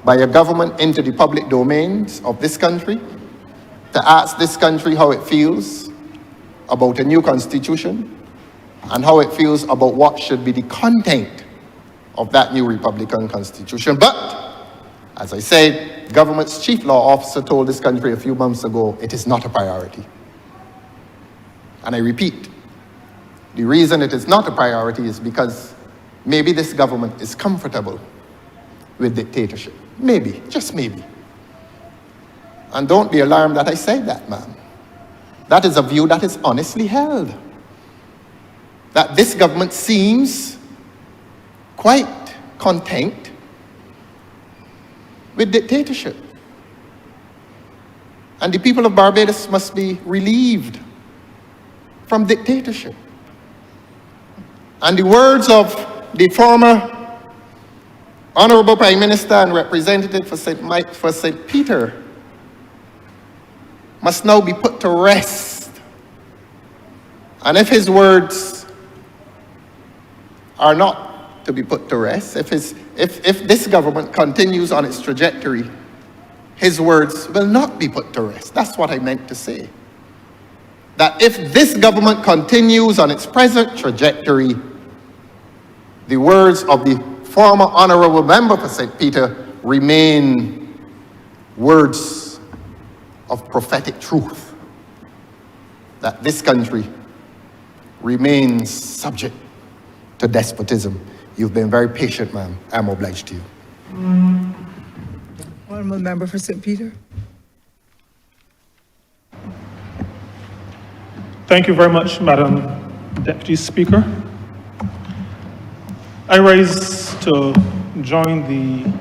by a government into the public domains of this country to ask this country how it feels about a new constitution and how it feels about what should be the content of that new Republican constitution. But, as I said, government's chief law officer told this country a few months ago, it is not a priority. And I repeat, the reason it is not a priority is because maybe this government is comfortable with dictatorship. Maybe, just maybe. And don't be alarmed that I said that, ma'am. That is a view that is honestly held. That this government seems quite content with dictatorship. And the people of Barbados must be relieved from dictatorship. And the words of the former Honourable Prime Minister and representative for St. Peter must now be put to rest. And if his words are not to be put to rest, if this government continues on its trajectory, his words will not be put to rest. That's what I meant to say. That if this government continues on its present trajectory, the words of the former Honourable Member for St. Peter remain words of prophetic truth, that this country remains subject to despotism. You've been very patient, ma'am. I'm obliged to you. Honourable Member for St. Peter. Thank you very much, Madam Deputy Speaker. I rise to join the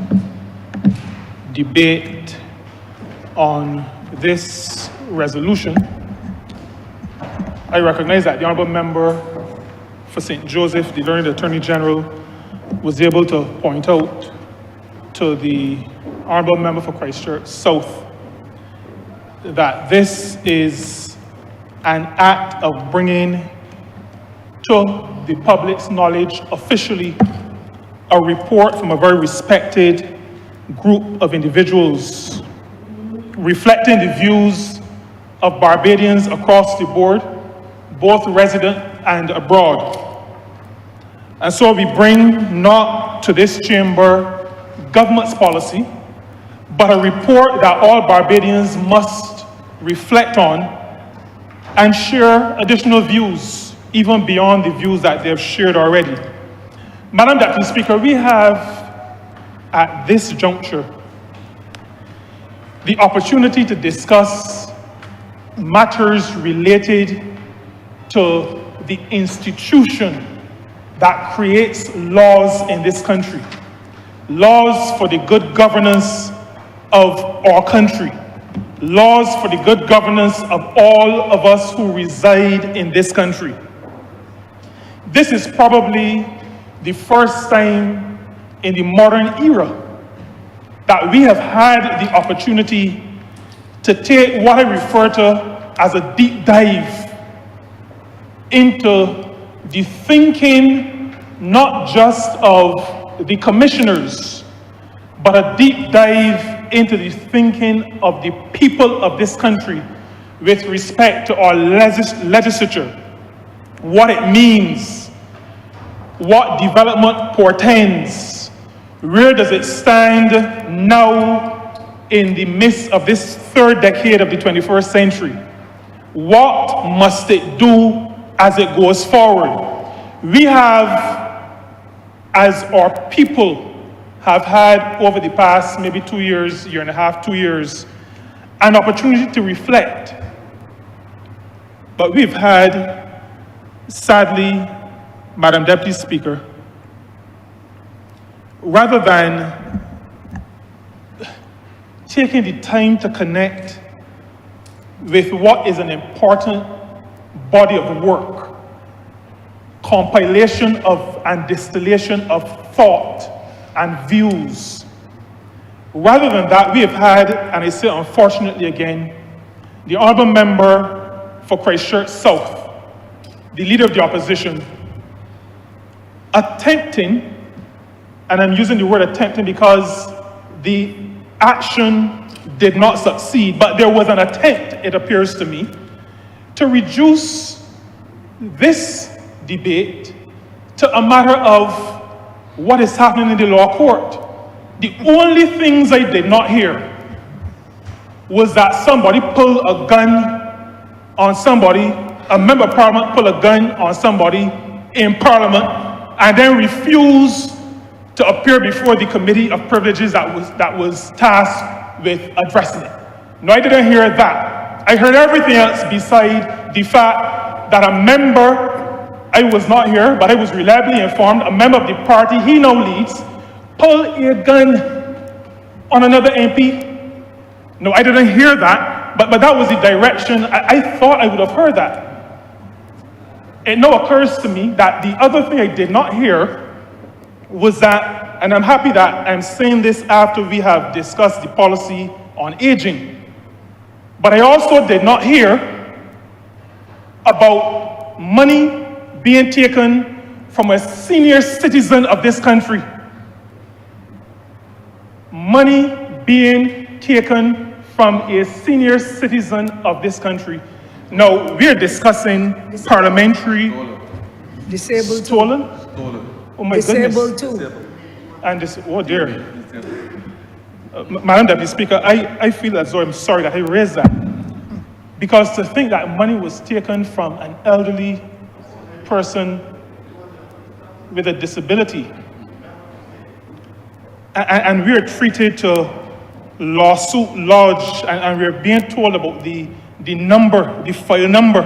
debate on this resolution. I recognize that the Honourable Member for St. Joseph, the Learned Attorney General, was able to point out to the Honourable Member for Christchurch South that this is an act of bringing to the public's knowledge officially a report from a very respected group of individuals reflecting the views of Barbadians across the board, both resident and abroad. And so we bring not to this chamber government's policy, but a report that all Barbadians must reflect on and share additional views, even beyond the views that they have shared already. Madam Deputy Speaker, we have, at this juncture, the opportunity to discuss matters related to the institution that creates laws in this country, laws for the good governance of our country, laws for the good governance of all of us who reside in this country. This is probably the first time in the modern era that we have had the opportunity to take what I refer to as a deep dive into the thinking, not just of the commissioners, but a deep dive into the thinking of the people of this country with respect to our legislature, what it means, what development portends, where does it stand now in the midst of this third decade of the 21st century? What must it do as it goes forward? We have, as our people, have had over the past maybe 2 years, year and a half, 2 years, an opportunity to reflect. But we've had, sadly, Madam Deputy Speaker, rather than taking the time to connect with what is an important body of work, compilation of and distillation of thought and views. Rather than that, we have had, and I say unfortunately again, the Honourable Member for Christchurch South, the Leader of the Opposition, attempting, and I'm using the word attempting because the action did not succeed, but there was an attempt, it appears to me, to reduce this debate to a matter of what is happening in the law court. The only things I did not hear was that somebody pulled a gun on somebody, a member of parliament pulled a gun on somebody in parliament and then refused to appear before the committee of privileges that was tasked with addressing it. No, I didn't hear that. I heard everything else beside the fact that a member, I was not here, but I was reliably informed, a member of the party he now leads, pulled a gun on another MP. No, I didn't hear that, but that was the direction. I thought I would have heard that. It now occurs to me that the other thing I did not hear was that, and I'm happy that I'm saying this after we have discussed the policy on aging, but I also did not hear about money being taken from a senior citizen of this country. Money being taken from a senior citizen of this country. Now, we're discussing parliamentary... Disabled Stolen? Oh my Disabled goodness. too. And this, oh dear. Madam Deputy Speaker, I feel as though I'm sorry that I raised that. Because to think that money was taken from an elderly person with a disability, and we're treated to lawsuit lodge, and we're being told about the number, the file number.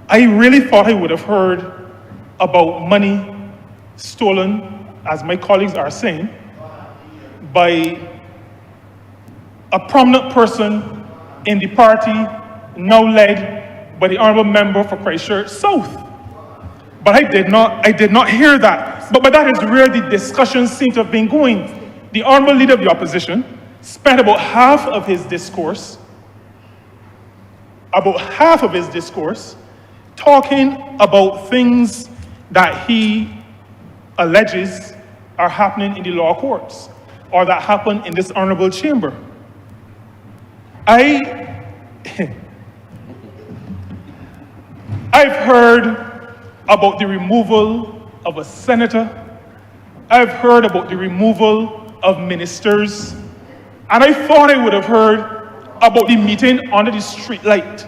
I really thought I would have heard about money stolen, as my colleagues are saying, by a prominent person in the party now led by the Honourable Member for Christchurch South. But I did not hear that. But that is where the discussions seem to have been going. The Honourable Leader of the Opposition spent about half of his discourse talking about things that he alleges are happening in the law courts or that happen in this honorable chamber. I've heard about the removal of a senator. I've heard about the removal of ministers. And I thought I would have heard about the meeting under the street light.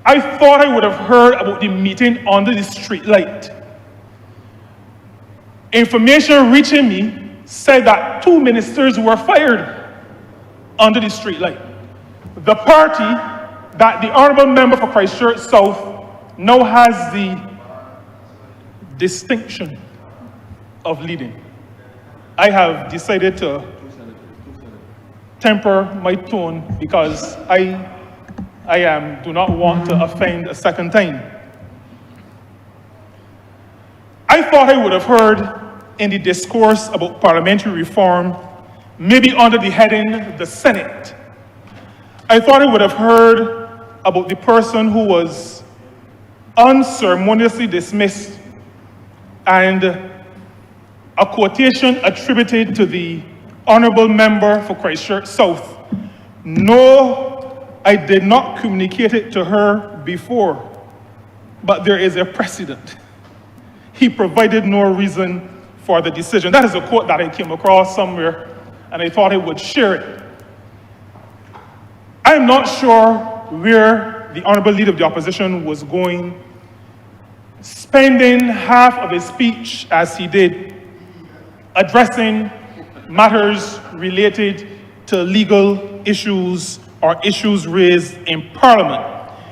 I thought I would have heard about the meeting under the street light. Information reaching me said that 2 ministers were fired under the street light. The party that the Honourable Member for Christchurch South now has the distinction of leading. I have decided to temper my tone because I do not want to offend a second time. I thought I would have heard in the discourse about parliamentary reform, maybe under the heading, the Senate. I thought I would have heard about the person who was unceremoniously dismissed and a quotation attributed to the Honourable Member for Christchurch South. No, I did not communicate it to her before, but there is a precedent. He provided no reason for the decision. That is a quote that I came across somewhere, and I thought I would share it. I'm not sure where the Honourable Leader of the Opposition was going, spending half of his speech, as he did, addressing matters related to legal issues or issues raised in Parliament.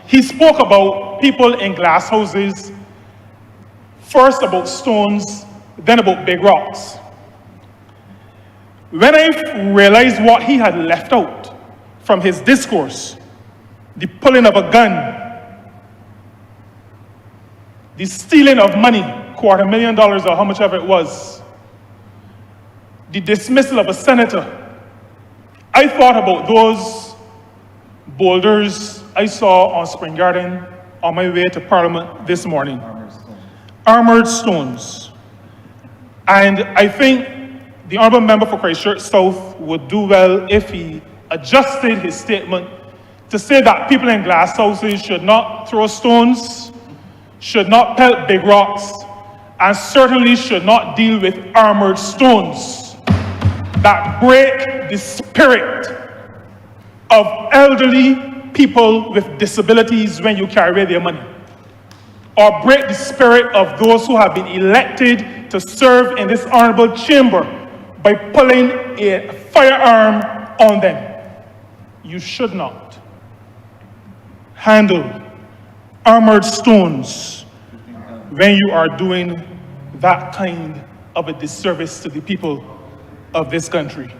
He spoke about people in glass houses, first about stones, then about big rocks. When I realized what he had left out from his discourse, the pulling of a gun, the stealing of money, $250,000 or how much ever it was, the dismissal of a senator, I thought about those boulders I saw on Spring Garden on my way to Parliament this morning. Armored stones. And I think the Honourable Member for Christchurch South would do well if he adjusted his statement to say that people in glass houses should not throw stones, should not pelt big rocks, and certainly should not deal with armored stones that break the spirit of elderly people with disabilities when you carry away their money, or break the spirit of those who have been elected to serve in this honorable chamber by pulling a firearm on them. You should not handle armored stones when you are doing that kind of a disservice to the people of this country.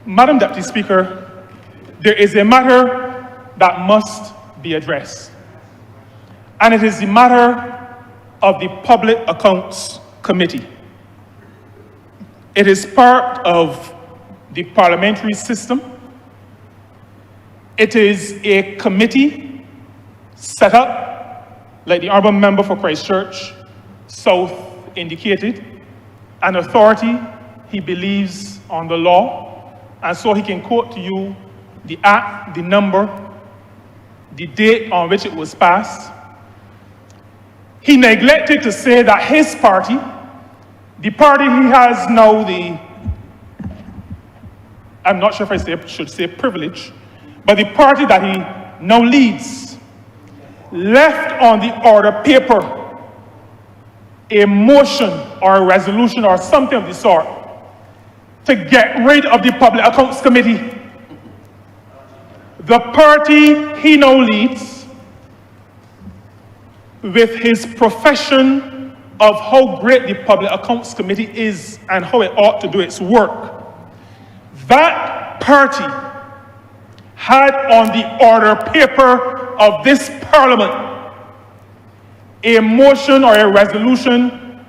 Madam Deputy Speaker, there is a matter that must be addressed, and it is the matter of the Public Accounts Committee. It is part of the parliamentary system. It is a committee set up, like the Honourable Member for Christchurch South indicated, an authority he believes on the law, and so he can quote to you the act, the number, the date on which it was passed. He neglected to say that his party, the party he has now I'm not sure if I should say privilege, but the party that he now leads, left on the order paper a motion or a resolution or something of the sort to get rid of the Public Accounts Committee. The party he now leads, with his profession of how great the Public Accounts Committee is and how it ought to do its work, that party had on the order paper of this Parliament a motion or a resolution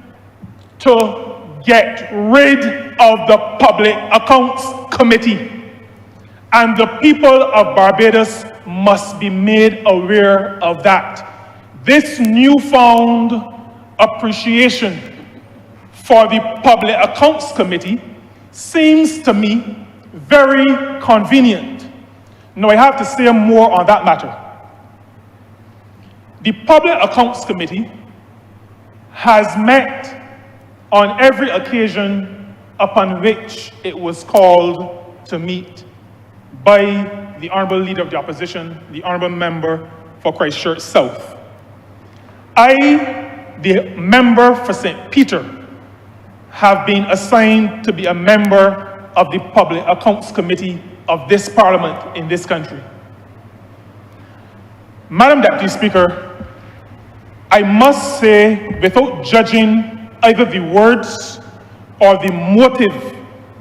to get rid of the Public Accounts Committee. And the people of Barbados must be made aware of that. This newfound appreciation for the Public Accounts Committee seems to me very convenient. Now, I have to say more on that matter. The Public Accounts Committee has met on every occasion upon which it was called to meet by the Honourable Leader of the Opposition, the Honourable Member for Christchurch South. I, the member for St. Peter, have been assigned to be a member of the Public Accounts Committee of this Parliament in this country. Madam Deputy Speaker, I must say, without judging either the words or the motive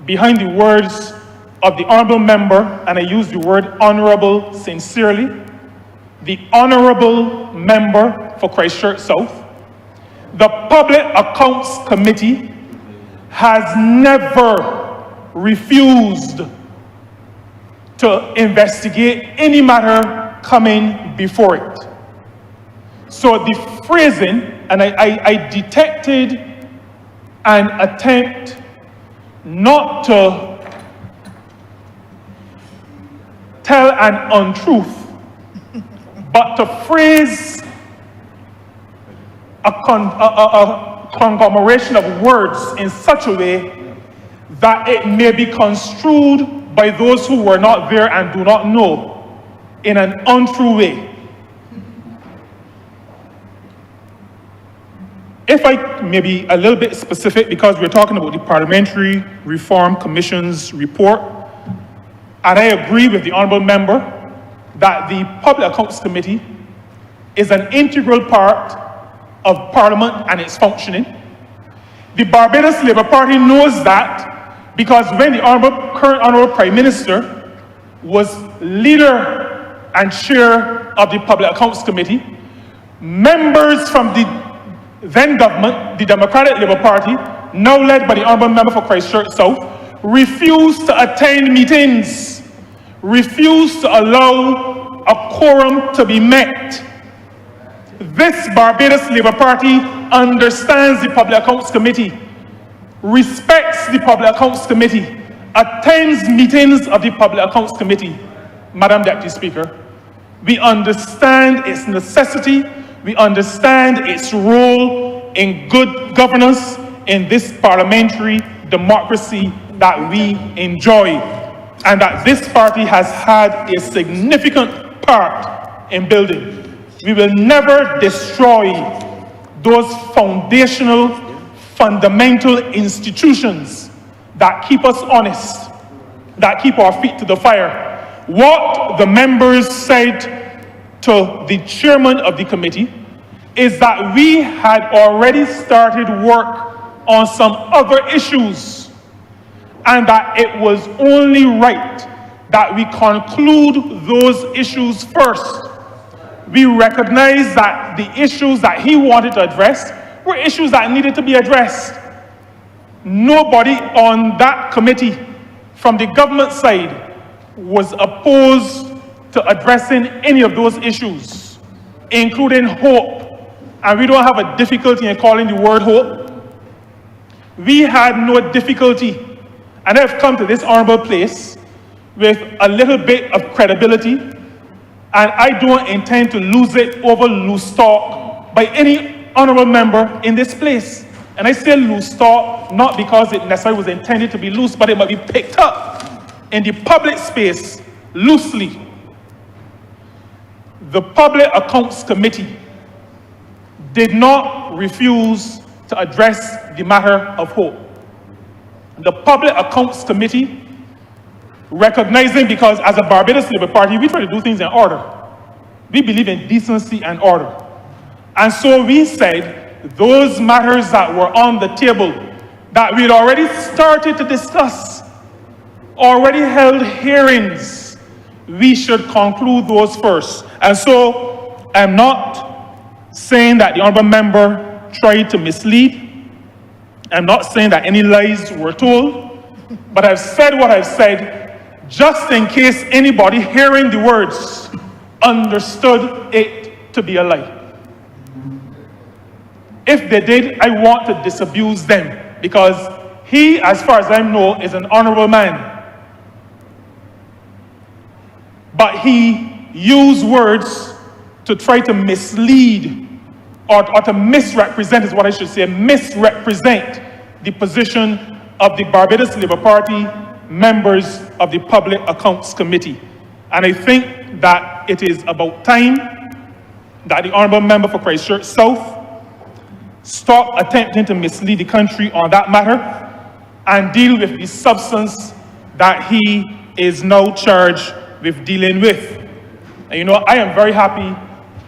behind the words of the Honourable Member, and I use the word honourable sincerely, the Honourable Member for Christchurch South, the Public Accounts Committee has never refused to investigate any matter coming before it. So the phrasing, and I detected an attempt not to tell an untruth, but to phrase a conglomeration of words in such a way that it may be construed by those who were not there and do not know in an untrue way. if I may be a little bit specific, because we're talking about the Parliamentary Reform Commission's report, and I agree with the Honourable Member that the Public Accounts Committee is an integral part of Parliament and its functioning. The Barbados Labour Party knows that because when the current Honourable Prime Minister was leader and chair of the Public Accounts Committee, members from the then government, the Democratic Labour Party, now led by the Honourable Member for Christchurch South, refused to attend meetings, refused to allow a quorum to be met. This Barbados Labour Party understands the Public Accounts Committee, respects the Public Accounts Committee, attends meetings of the Public Accounts Committee. Madam Deputy Speaker, we understand its necessity, we understand its role in good governance in this parliamentary democracy that we enjoy, and that this party has had a significant part in building. We will never destroy those foundational, fundamental institutions that keep us honest, that keep our feet to the fire. What the members said to the chairman of the committee is that we had already started work on some other issues, and that it was only right that we conclude those issues first. We recognize that the issues that he wanted to address were issues that needed to be addressed. Nobody on that committee from the government side was opposed to addressing any of those issues, including hope. And we don't have a difficulty in calling the word hope. We had no difficulty, and I've come to this honorable place with a little bit of credibility, and I don't intend to lose it over loose talk by any honorable member in this place. And I say loose talk not because it necessarily was intended to be loose, but it might be picked up in the public space loosely. The Public Accounts Committee did not refuse to address the matter of hope. The Public Accounts Committee, recognizing, because as a Barbados Labour Party, we try to do things in order. We believe in decency and order. And so we said those matters that were on the table, that we had already started to discuss, already held hearings, we should conclude those first. And so I'm not saying that the honourable member tried to mislead. I'm not saying that any lies were told, but I've said what I've said just in case anybody hearing the words understood it to be a lie. If they did, I want to disabuse them, because he, as far as I know, is an honourable man. But he used words to try to mislead or to misrepresent, is what I should say, misrepresent the position of the Barbados Labour Party members of the Public Accounts Committee. And I think that it is about time that the Honourable Member for Christchurch South stop attempting to mislead the country on that matter and deal with the substance that he is now charged with dealing with. And you know, I am very happy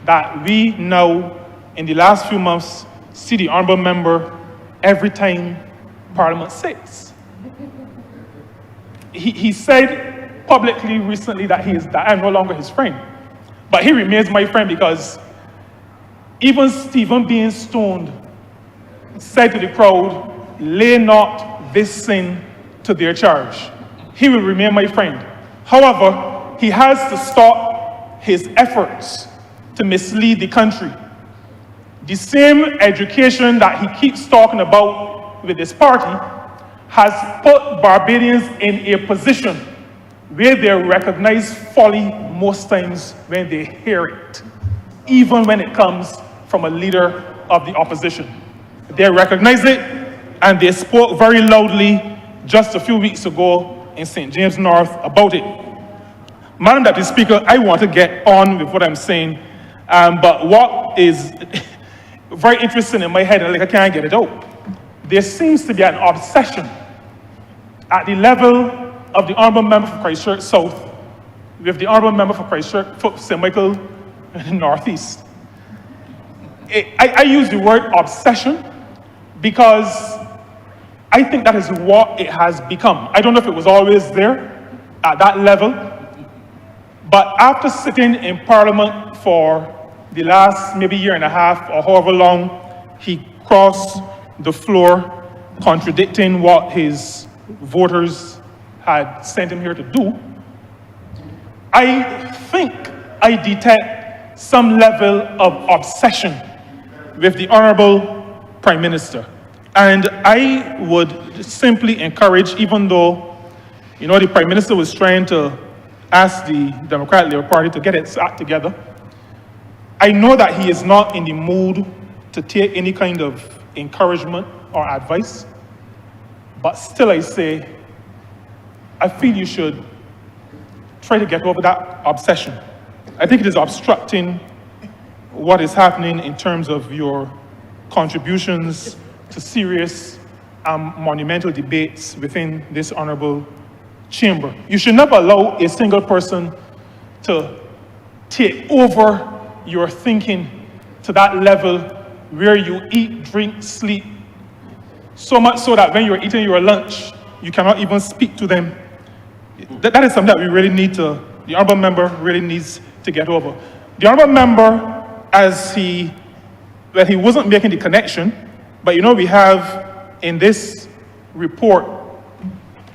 that we now, in the last few months, see the Honourable Member every time Parliament sits. He said publicly recently that I am no longer his friend. But he remains my friend, because even Stephen being stoned said to the crowd, "Lay not this sin to their charge." He will remain my friend. However, he has to stop his efforts to mislead the country. The same education that he keeps talking about with this party has put Barbadians in a position where they recognize folly most times when they hear it, even when it comes from a leader of the opposition. They recognize it, and they spoke very loudly just a few weeks ago in St. James North about it. Madam Deputy Speaker, I want to get on with what I'm saying, but what is very interesting in my head, and like I can't get it out. There seems to be an obsession at the level of the Honourable Member for Christchurch South with the Honourable Member for Christchurch, for St. Michael Northeast. I use the word obsession because I think that is what it has become. I don't know if it was always there at that level, but after sitting in Parliament for the last maybe year and a half or however long he crossed the floor contradicting what his voters had sent him here to do, I think I detect some level of obsession with the Honourable Prime Minister. And I would simply encourage, even though, you know, the Prime Minister was trying to ask the Democratic Labour Party to get its act together, I know that he is not in the mood to take any kind of encouragement or advice, but still I say, I feel you should try to get over that obsession. I think it is obstructing what is happening in terms of your contributions to serious monumental debates within this honourable chamber. You should never allow a single person to take over your thinking to that level where you eat, drink, sleep, so much so that when you're eating your lunch, you cannot even speak to them. That is something that we really need to, the Honourable Member really needs to get over. The Honourable Member, as he wasn't making the connection, but you know we have in this report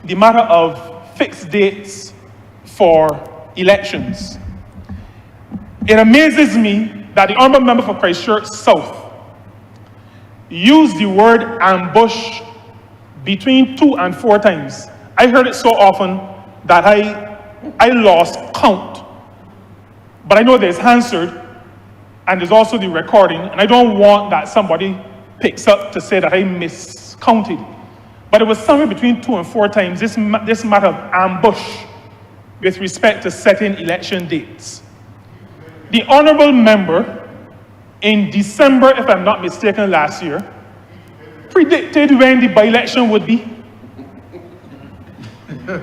the matter of fixed dates for elections. It amazes me that the Honourable Member for Christchurch South used the word ambush between 2 and 4 times. I heard it so often that I lost count. But I know there's Hansard and there's also the recording, and I don't want that somebody picks up to say that I miscounted. But it was somewhere between 2 and 4 times this matter of ambush with respect to setting election dates. The Honourable Member in December, if I'm not mistaken, last year, predicted when the by-election would be.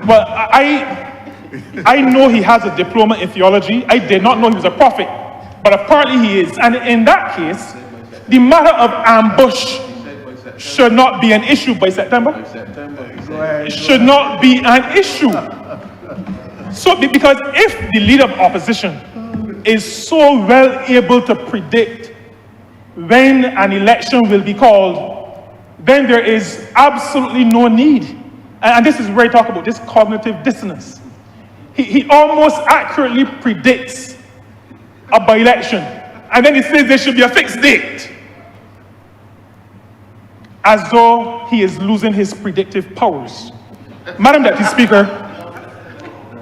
Well, I know he has a diploma in theology. I did not know he was a prophet, but apparently he is. And in that case, the matter of ambush should not be an issue by September. It should not be an issue. So, because if the leader of opposition is so well able to predict when an election will be called, then there is absolutely no need. And this is where I talk about this cognitive dissonance. He almost accurately predicts a by-election, and then he says there should be a fixed date, as though he is losing his predictive powers. Madam Deputy Speaker,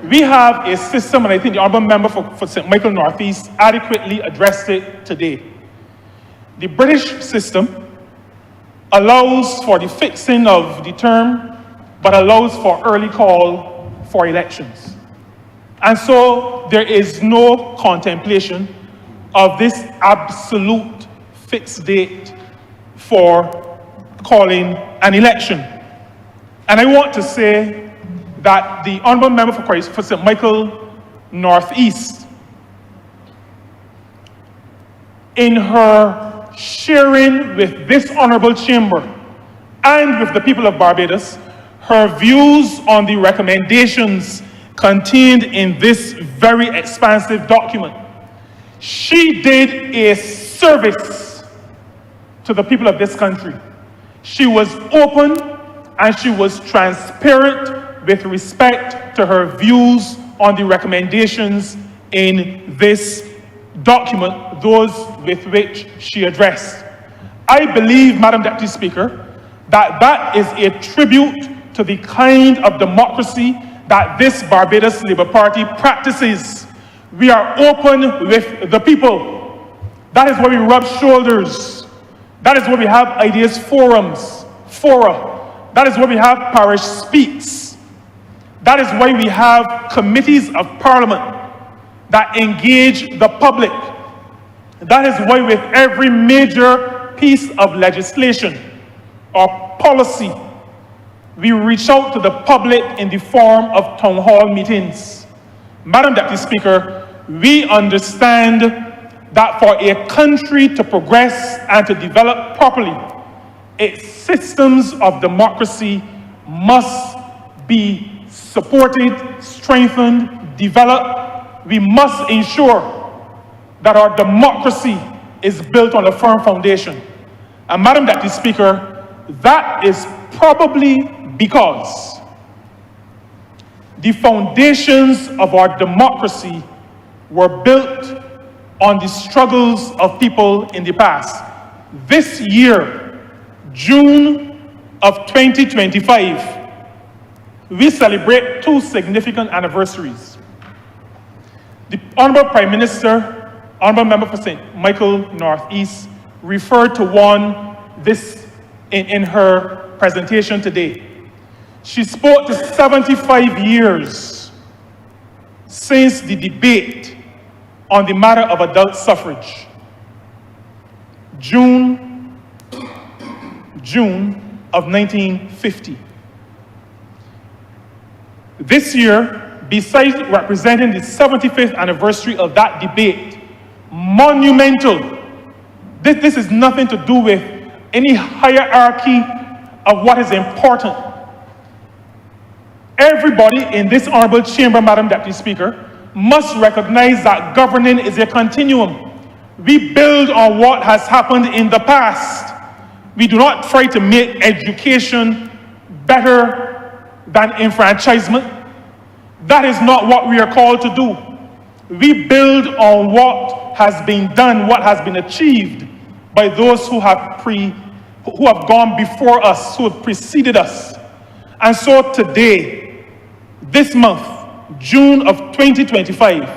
we have a system, and I think the Honourable Member for St. Michael Northeast adequately addressed it today. The British system allows for the fixing of the term, but allows for early call for elections. And so there is no contemplation of this absolute fixed date for calling an election. And I want to say that the Honourable Member for St. Michael Northeast, in her sharing with this honourable chamber and with the people of Barbados, her views on the recommendations contained in this very expansive document. She did a service to the people of this country. She was open and she was transparent with respect to her views on the recommendations in this document, those with which she addressed. I believe, Madam Deputy Speaker, that that is a tribute to the kind of democracy that this Barbados Labour Party practices. We are open with the people. That is why we rub shoulders. That is why we have ideas forums, fora. That is why we have parish speaks. That is why we have committees of parliament that engage the public. That is why with every major piece of legislation or policy, we reach out to the public in the form of town hall meetings. Madam Deputy Speaker, we understand that for a country to progress and to develop properly, its systems of democracy must be supported, strengthened, developed. We must ensure that our democracy is built on a firm foundation. And Madam Deputy Speaker, that is probably because the foundations of our democracy were built on the struggles of people in the past. This year, June of 2025, we celebrate two significant anniversaries. The Honourable Prime Minister, Honourable Member for St. Michael Northeast, referred to one in her presentation today. She spoke to 75 years since the debate on the matter of adult suffrage. June of 1950. This year, besides representing the 75th anniversary of that debate, monumental, this is nothing to do with any hierarchy of what is important. Everybody in this honorable chamber, Madam Deputy Speaker, must recognize that governing is a continuum. We build on what has happened in the past. We do not try to make education better than enfranchisement. That is not what we are called to do. We build on what has been done, what has been achieved by those who have gone before us, who have preceded us. And so today, this month, June of 2025,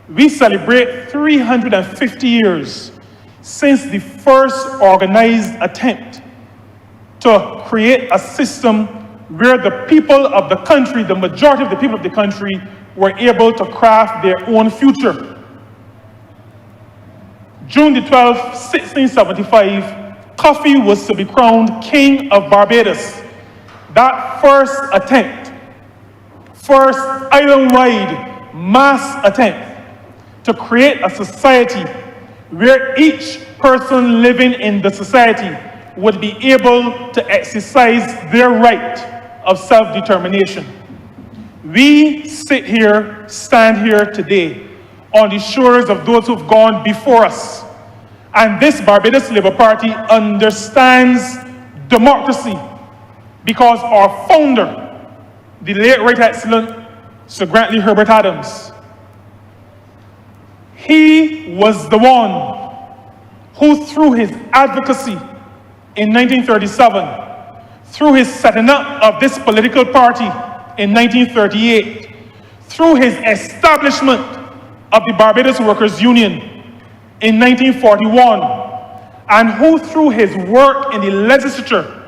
we celebrate 350 years since the first organized attempt to create a system where the people of the country, the majority of the people of the country, were able to craft their own future. June the 12th, 1675, Coffee was to be crowned King of Barbados. That first attempt, first island-wide mass attempt to create a society where each person living in the society would be able to exercise their right of self-determination. We stand here today on the shores of those who've gone before us. And this Barbados Labour Party understands democracy because our founder, the late Right Excellent Sir Grantley Herbert Adams, he was the one who, through his advocacy in 1937, through his setting up of this political party in 1938, through his establishment of the Barbados Workers' Union in 1941, and who, through his work in the legislature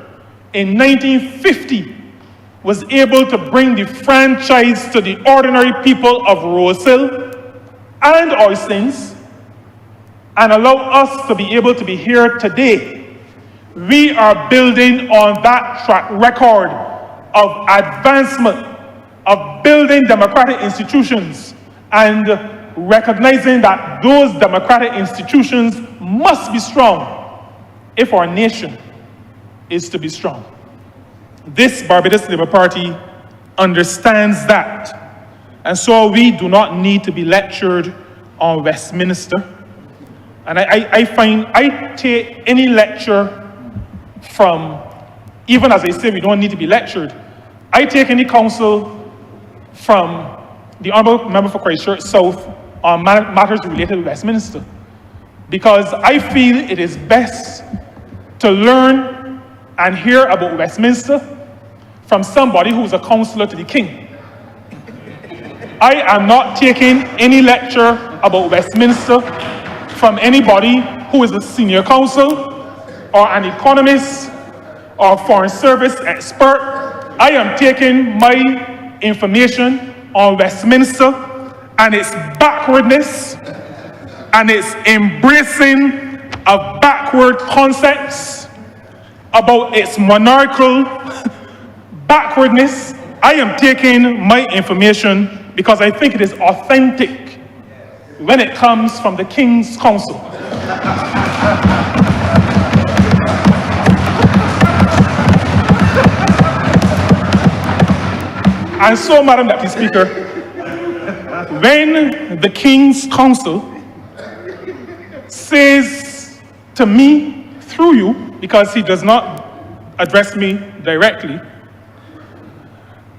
in 1950, was able to bring the franchise to the ordinary people of Rosehill and Oistins, and allow us to be able to be here today. We are building on that track record of advancement, of building democratic institutions, and recognizing that those democratic institutions must be strong if our nation is to be strong. This Barbados Labour Party understands that. And so we do not need to be lectured on Westminster. And I take any lecture from, even as I say we don't need to be lectured, I take any counsel from the Honourable Member for Christchurch South on matters related to Westminster. Because I feel it is best to learn and hear about Westminster from somebody who's a counselor to the King. I am not taking any lecture about Westminster from anybody who is a senior counsel or an economist or foreign service expert. I am taking my information on Westminster and its backwardness and its embracing of backward concepts, about its monarchical backwardness. I am taking my information because I think it is authentic when it comes from the King's Council. And so, Madam Deputy Speaker, when the King's Council says to me, through you, because he does not address me directly,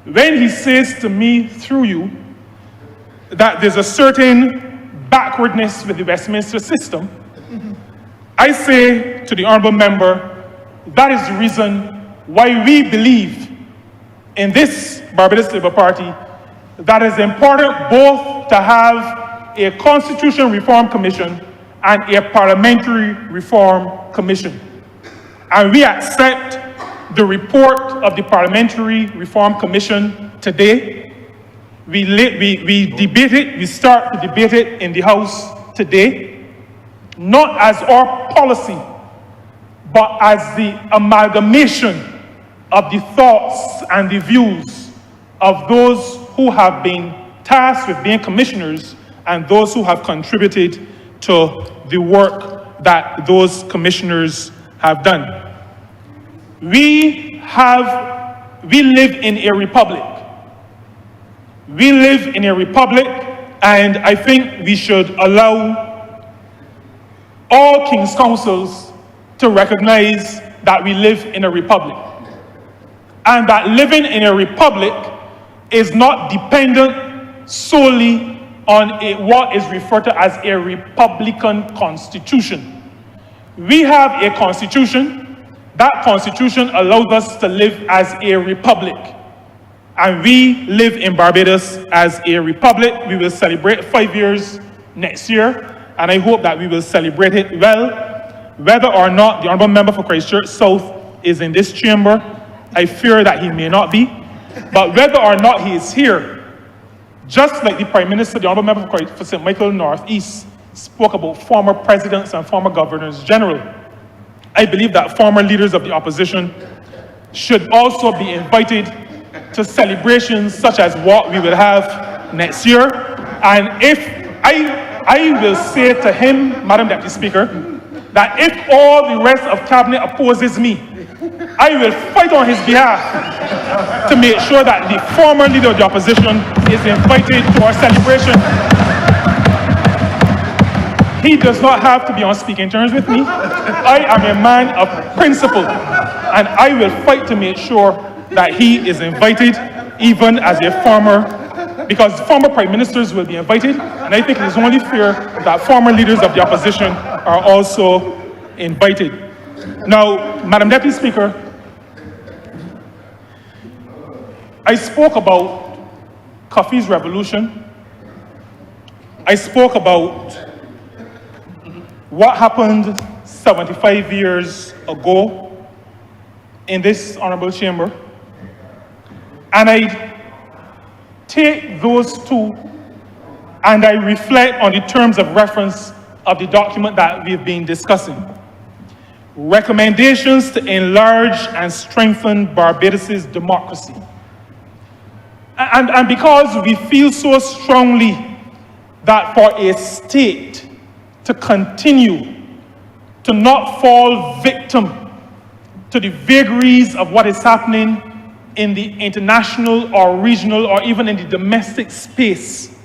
when he says to me, through you, that there's a certain backwardness with the Westminster system, I say to the Honourable Member, that is the reason why we believe in this Barbados Labour Party that it's important both to have a Constitution Reform Commission and a Parliamentary Reform Commission. And we accept the report of the Parliamentary Reform Commission today. We debate it, we start to debate it in the House today, not as our policy, but as the amalgamation of the thoughts and the views of those who have been tasked with being commissioners and those who have contributed to the work that those commissioners have done. We live in a republic. We live in a republic, and I think we should allow all King's Councils to recognize that we live in a republic. And that living in a republic is not dependent solely on what is referred to as a Republican constitution. We have a constitution. That constitution allows us to live as a republic. And we live in Barbados as a republic. We will celebrate 5 years next year, and I hope that we will celebrate it well. Whether or not the Honourable Member for Christchurch South is in this chamber, I fear that he may not be. But whether or not he is here, just like the Prime Minister, the Honourable Member for St. Michael North East, spoke about former presidents and former governors general, I believe that former leaders of the opposition should also be invited to celebrations such as what we will have next year. And if I will say to him, Madam Deputy Speaker, that if all the rest of Cabinet opposes me, I will fight on his behalf to make sure that the former leader of the opposition is invited to our celebration. He does not have to be on speaking terms with me. I am a man of principle, and I will fight to make sure that he is invited, even as a former, because former prime ministers will be invited, and I think it is only fair that former leaders of the opposition are also invited. Now, Madam Deputy Speaker, I spoke about Coffee's revolution. I spoke about what happened 75 years ago in this honorable chamber. And I take those two and I reflect on the terms of reference of the document that we've been discussing. Recommendations to enlarge and strengthen Barbados' democracy. And because we feel so strongly that for a state to continue to not fall victim to the vagaries of what is happening in the international or regional or even in the domestic space,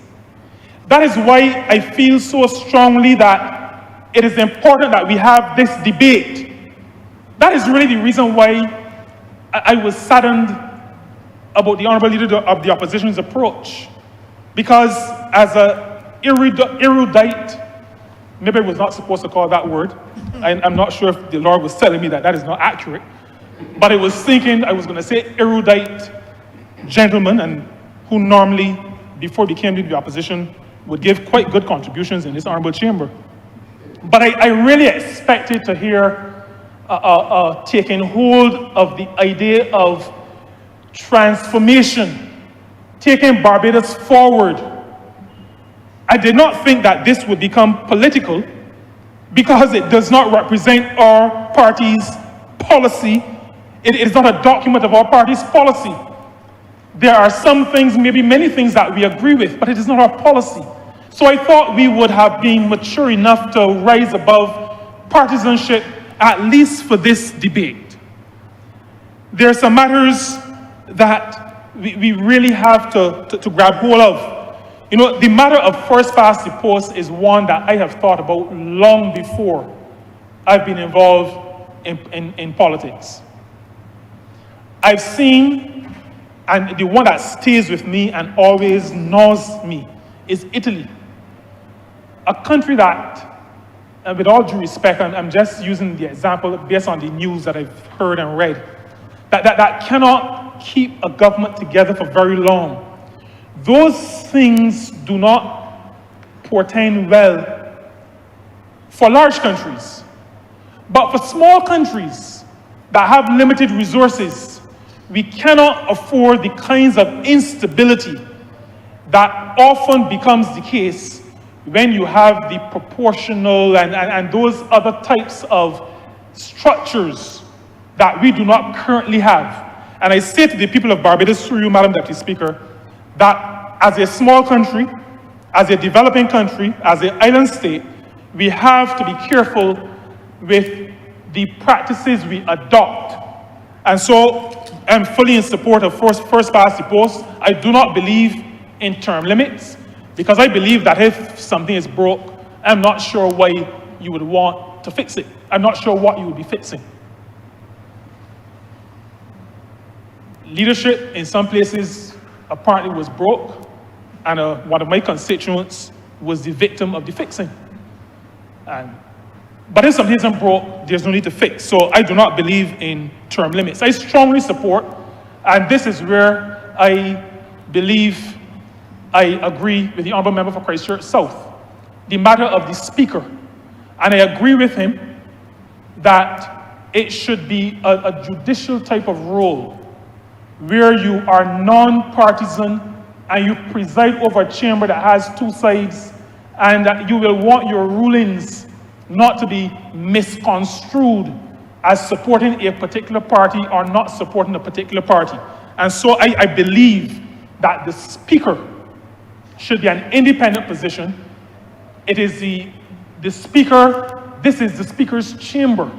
that is why I feel so strongly that it is important that we have this debate. That is really the reason why I was saddened about the Honourable Leader of the Opposition's approach. Because as an erudite, maybe I was not supposed to call that word. I'm not sure if the Lord was telling me that that is not accurate. But I was thinking I was going to say erudite gentleman, and who normally, before he became Leader of the Opposition, would give quite good contributions in this honourable chamber. But I really expected to hear taking hold of the idea of transformation, taking Barbados forward. I did not think that this would become political, because it does not represent our party's policy. It is not a document of our party's policy. There are some things, maybe many things that we agree with, but it is not our policy. So I thought we would have been mature enough to rise above partisanship, at least for this debate. There are some matters that we really have to grab hold of. You know, the matter of first past the post is one that I have thought about long before I've been involved in politics. I've seen, and the one that stays with me and always gnaws me, is Italy. A country that, and with all due respect, I'm just using the example based on the news that I've heard and read, that cannot keep a government together for very long. Those things do not portend well for large countries. But for small countries that have limited resources, we cannot afford the kinds of instability that often becomes the case when you have the proportional and those other types of structures that we do not currently have. And I say to the people of Barbados, through you, Madam Deputy Speaker, that as a small country, as a developing country, as an island state, we have to be careful with the practices we adopt. And so I'm fully in support of first past the post. I do not believe in term limits, because I believe that if something is broke, I'm not sure why you would want to fix it. I'm not sure what you would be fixing. Leadership in some places apparently was broke, and one of my constituents was the victim of the fixing. But if something isn't broke, there's no need to fix. So I do not believe in term limits. I strongly support, and this is where I believe I agree with the Honourable Member for Christchurch South, the matter of the Speaker. And I agree with him that it should be a judicial type of role where you are non-partisan and you preside over a chamber that has two sides, and that you will want your rulings not to be misconstrued as supporting a particular party or not supporting a particular party. And so I believe that the Speaker should be an independent position. It is the Speaker, this is the Speaker's chamber.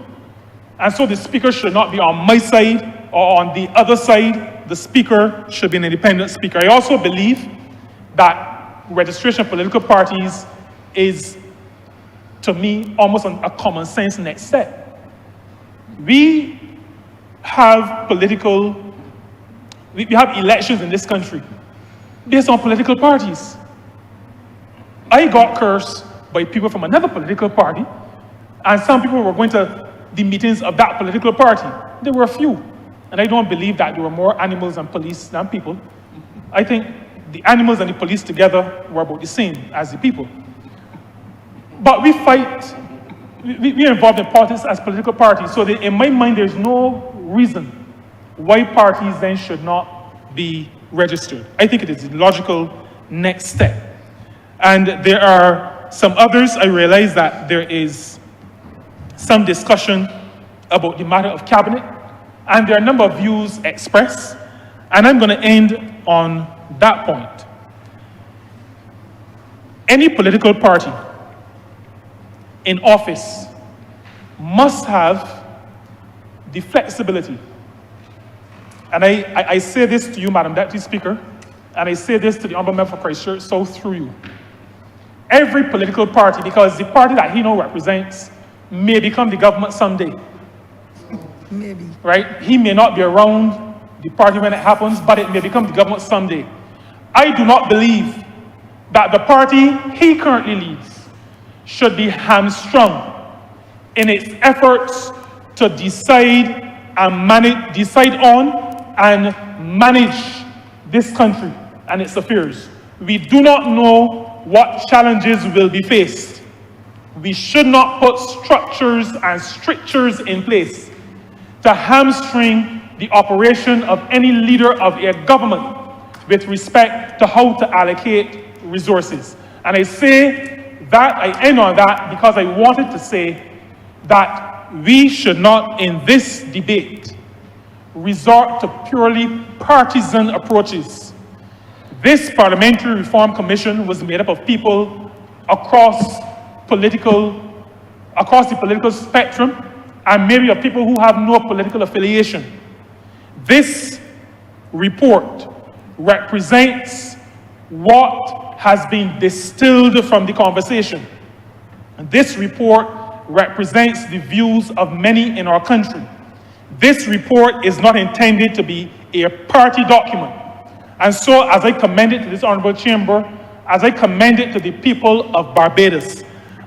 And so the Speaker should not be on my side or on the other side. The Speaker should be an independent Speaker. I also believe that registration of political parties is, to me, almost a common sense next step. We have we have elections in this country based on political parties. I got cursed by people from another political party, and some people were going to the meetings of that political party. There were a few, and I don't believe that there were more animals and police than people. I think the animals and the police together were about the same as the people. But we fight, we're involved in politics as political parties, so in my mind there's no reason why parties then should not be registered. I think it is the logical next step. And there are some others. I realize that there is some discussion about the matter of cabinet, and there are a number of views expressed, and I'm going to end on that point. Any political party in office must have the flexibility. And I say this to you, Madam Deputy Speaker, and I say this to the Honourable Member for Christchurch South through you. Every political party, because the party that he now represents may become the government someday. Maybe. Right? He may not be around the party when it happens, but it may become the government someday. I do not believe that the party he currently leads should be hamstrung in its efforts to decide on and manage this country and its affairs. We do not know what challenges will be faced. We should not put structures and strictures in place to hamstring the operation of any leader of a government with respect to how to allocate resources. And I say I end on that because I wanted to say that we should not, in this debate, resort to purely partisan approaches. This Parliamentary Reform Commission was made up of people across the political spectrum, and maybe of people who have no political affiliation. This report represents what has been distilled from the conversation. And this report represents the views of many in our country. This report is not intended to be a party document. And so, as I commend it to this honorable chamber, as I commend it to the people of Barbados,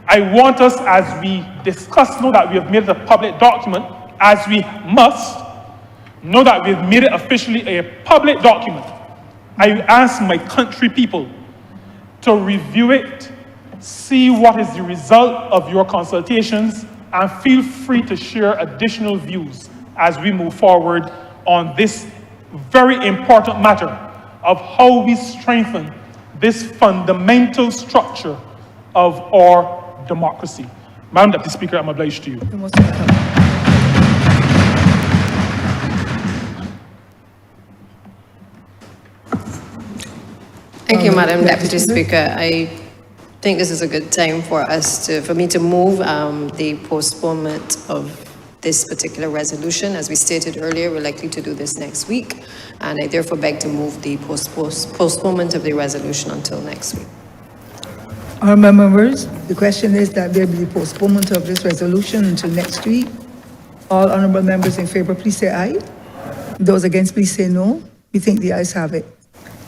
I want us, as we discuss, know that we have made it a public document, as we must, know that we've made it officially a public document. I ask my country people to review it, see what is the result of your consultations, and feel free to share additional views as we move forward on this very important matter of how we strengthen this fundamental structure of our democracy. Madam Deputy Speaker, I'm obliged to you. You're most welcome. Thank you, Madam Deputy Speaker. I think this is a good time for me to move the postponement of this particular resolution. As we stated earlier, we're likely to do this next week, and I therefore beg to move the postponement of the resolution until next week. Honourable members, the question is that there be postponement of this resolution until next week. All honourable members in favour, please say aye. Those against, please say no. We think the ayes have it.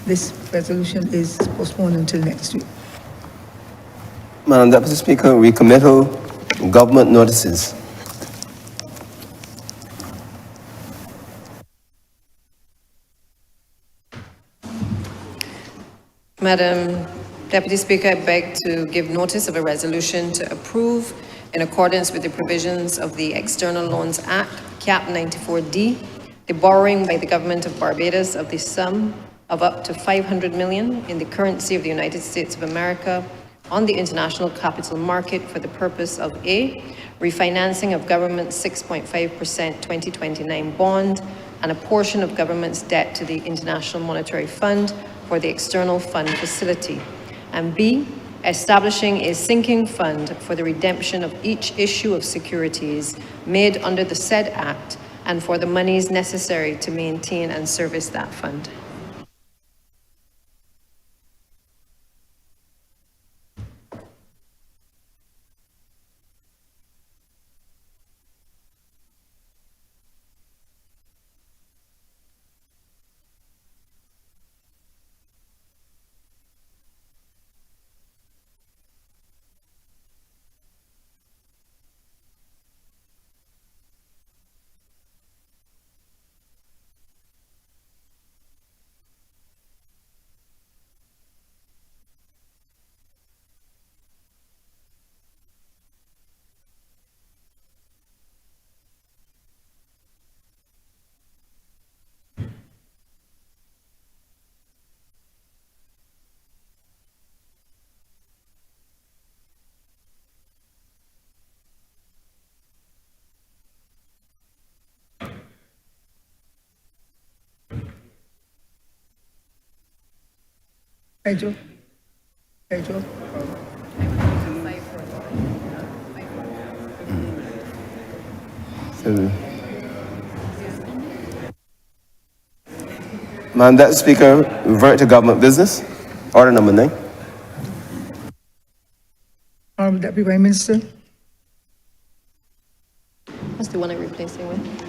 This resolution is postponed until next week. Madam Deputy Speaker, recommittal government notices. Madam Deputy Speaker, I beg to give notice of a resolution to approve, in accordance with the provisions of the External Loans Act, Cap 94D, the borrowing by the Government of Barbados of the sum of up to $500 million in the currency of the United States of America on the international capital market for the purpose of A, refinancing of government's 6.5% 2029 bond and a portion of government's debt to the International Monetary Fund for the External Fund Facility, and B, establishing a sinking fund for the redemption of each issue of securities made under the said act and for the monies necessary to maintain and service that fund. Pedro. Pedro. Madam Deputy Speaker, revert to government business. Order number 9. Honourable Deputy Prime Minister. That's the one I'm replacing with.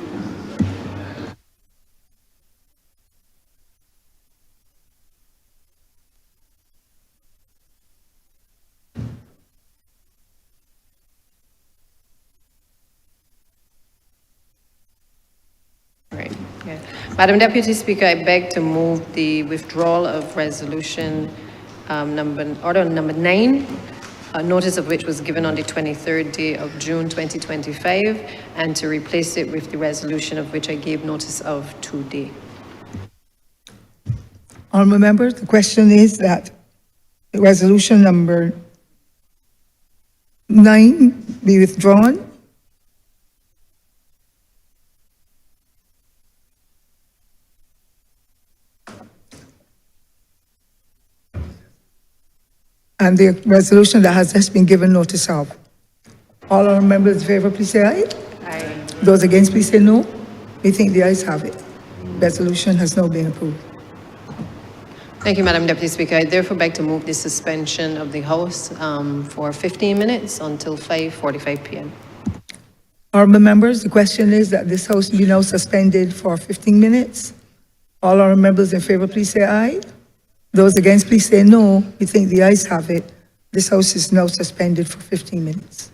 Right, yeah. Madam Deputy Speaker, I beg to move the withdrawal of resolution order number 9, a notice of which was given on the 23rd day of June 2025, and to replace it with the resolution of which I gave notice of today. Honourable members, the question is that the resolution number 9 be withdrawn. And the resolution that has just been given notice of. All our members in favor, please say aye. Aye. Those against, please say no. We think the ayes have it. Resolution has now been approved. Thank you, Madam Deputy Speaker. I therefore beg to move the suspension of the House for 15 minutes until 5:45 p.m. Honourable members, the question is that this House be now suspended for 15 minutes. All our members in favor, please say aye. Those against, please say no. We think the ayes have it. This House is now suspended for 15 minutes.